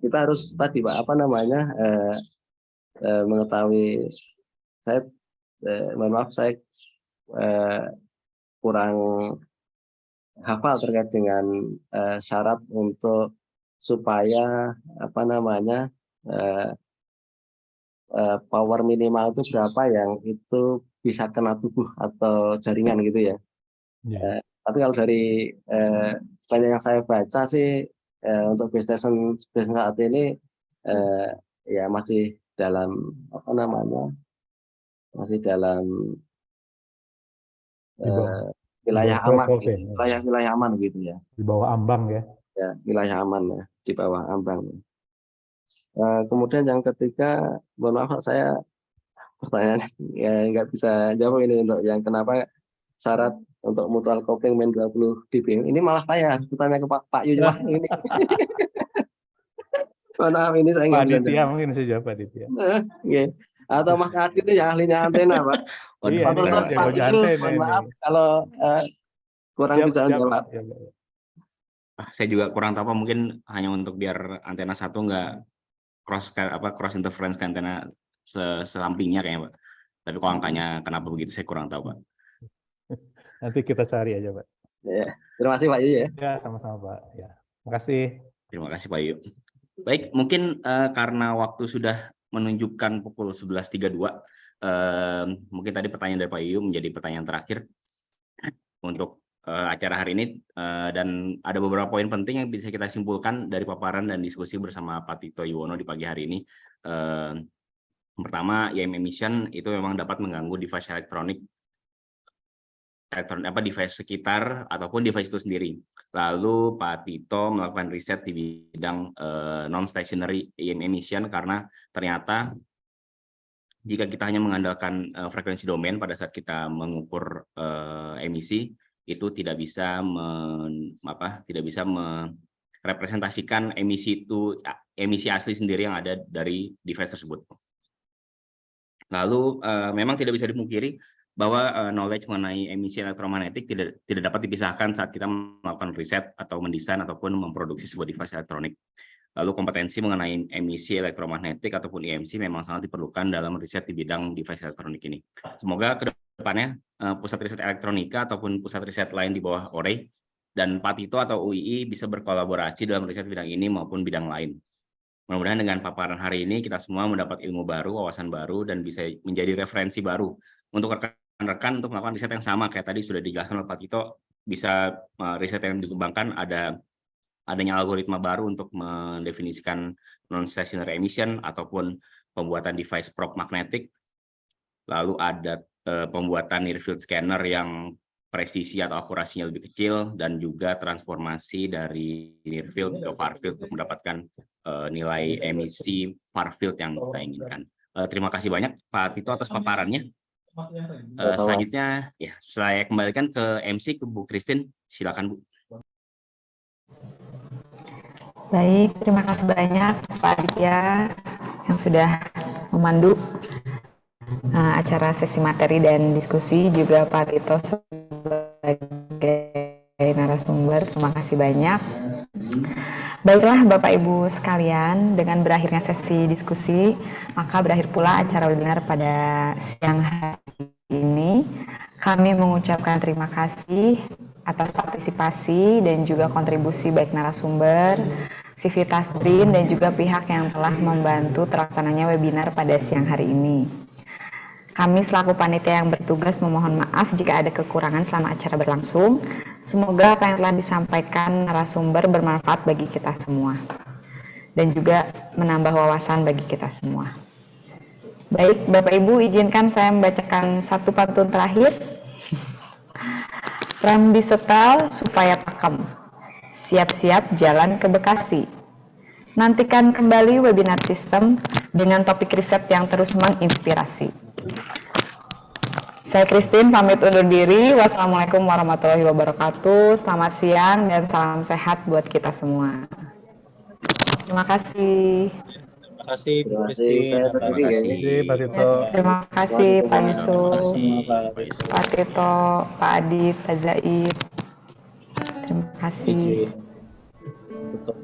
kita harus tadi Pak apa namanya mengetahui. Saya mohon maaf saya kurang hafal terkait dengan syarat untuk supaya apa namanya power minimal itu berapa yang itu bisa kena tubuh atau jaringan gitu ya. Tapi kalau dari banyak yang saya baca sih untuk base station saat ini ya masih dalam apa namanya masih dalam wilayah aman gitu. Wilayah aman gitu ya. Di bawah ambang ya. Ya, wilayah aman ya, di bawah ambang. Kemudian yang ketiga, mohon maaf saya pertanyaan ya nggak bisa jawab ini untuk yang kenapa syarat untuk mutual coupling min 20 dB. Ini malah saya harus bertanya ke Pak Yuyuah ini. Mohon maaf ini saya nggak bisa jawab. Pak Aditya mungkin bisa jawab Pak Aditya. Atau Mas Adit itu yang ahlinya antena Pak. Iya, Pak Yuyuah, mohon maaf kalau kurang bisa jawab. Saya juga kurang tahu Pak, mungkin hanya untuk biar antena satu nggak cross interference ke antena selampingnya kayaknya Pak. Tapi kalau angkanya kenapa begitu saya kurang tahu Pak. Nanti kita cari aja Pak. Ya, terima kasih Pak Yu ya. Ya sama-sama Pak. Ya, makasih. Terima kasih Pak Yu. Baik, mungkin karena waktu sudah menunjukkan pukul 11.32, mungkin tadi pertanyaan dari Pak Yu menjadi pertanyaan terakhir untuk acara hari ini, dan ada beberapa poin penting yang bisa kita simpulkan dari paparan dan diskusi bersama Pak Tito Yuwono di pagi hari ini. Pertama, IM emission itu memang dapat mengganggu device elektronik device sekitar ataupun device itu sendiri. Lalu Pak Tito melakukan riset di bidang non-stationary IM emission karena ternyata jika kita hanya mengandalkan frekuensi domain pada saat kita mengukur emisi, itu tidak bisa merepresentasikan emisi asli sendiri yang ada dari device tersebut. Lalu memang tidak bisa dipungkiri bahwa knowledge mengenai emisi elektromagnetik tidak dapat dipisahkan saat kita melakukan riset atau mendesain ataupun memproduksi sebuah device elektronik. Lalu kompetensi mengenai emisi elektromagnetik ataupun EMC memang sangat diperlukan dalam riset di bidang device elektronik ini. Semoga ke depannya pusat riset elektronika ataupun pusat riset lain di bawah OREI dan Pak Tito atau UII bisa berkolaborasi dalam riset bidang ini maupun bidang lain. Mudah-mudahan dengan paparan hari ini kita semua mendapat ilmu baru, wawasan baru, dan bisa menjadi referensi baru untuk rekan-rekan untuk melakukan riset yang sama. Kayak tadi sudah dijelaskan oleh Pak Tito, bisa riset yang dikembangkan adanya algoritma baru untuk mendefinisikan non-stationary emission ataupun pembuatan device probe magnetic. Lalu ada pembuatan near field scanner yang presisi atau akurasinya lebih kecil, dan juga transformasi dari near field ke far field untuk mendapatkan nilai emisi far field yang kita inginkan. Terima kasih banyak Pak Tito atas paparannya. Selanjutnya ya saya kembalikan ke MC ke Bu Christine, silakan Bu. Baik, terima kasih banyak Pak Aditya yang sudah memandu acara sesi materi dan diskusi, juga Pak Tito sebagai narasumber. Terima kasih banyak. Baiklah Bapak Ibu sekalian, dengan berakhirnya sesi diskusi, maka berakhir pula acara webinar pada siang hari ini. Kami mengucapkan terima kasih atas partisipasi dan juga kontribusi baik narasumber, Civitas BRIN, dan juga pihak yang telah membantu terlaksananya webinar pada siang hari ini. Kami selaku panitia yang bertugas memohon maaf jika ada kekurangan selama acara berlangsung. Semoga apa yang telah disampaikan narasumber bermanfaat bagi kita semua dan juga menambah wawasan bagi kita semua. Baik, Bapak Ibu, izinkan saya membacakan satu pantun terakhir. Rem disetel supaya pakem. Siap-siap jalan ke Bekasi. Nantikan kembali webinar sistem dengan topik riset yang terus menginspirasi. Saya Christine pamit undur diri. Wassalamualaikum warahmatullahi wabarakatuh. Selamat siang dan salam sehat buat kita semua. Terima kasih. Terima kasih Bu Terima kasih. Christine. Saya Terima tadi kasih Pak Tito. Terima kasih Pak Yusuf, Pak Tito, Pak Adit, Pak Zaid. Terima kasih. Tutup.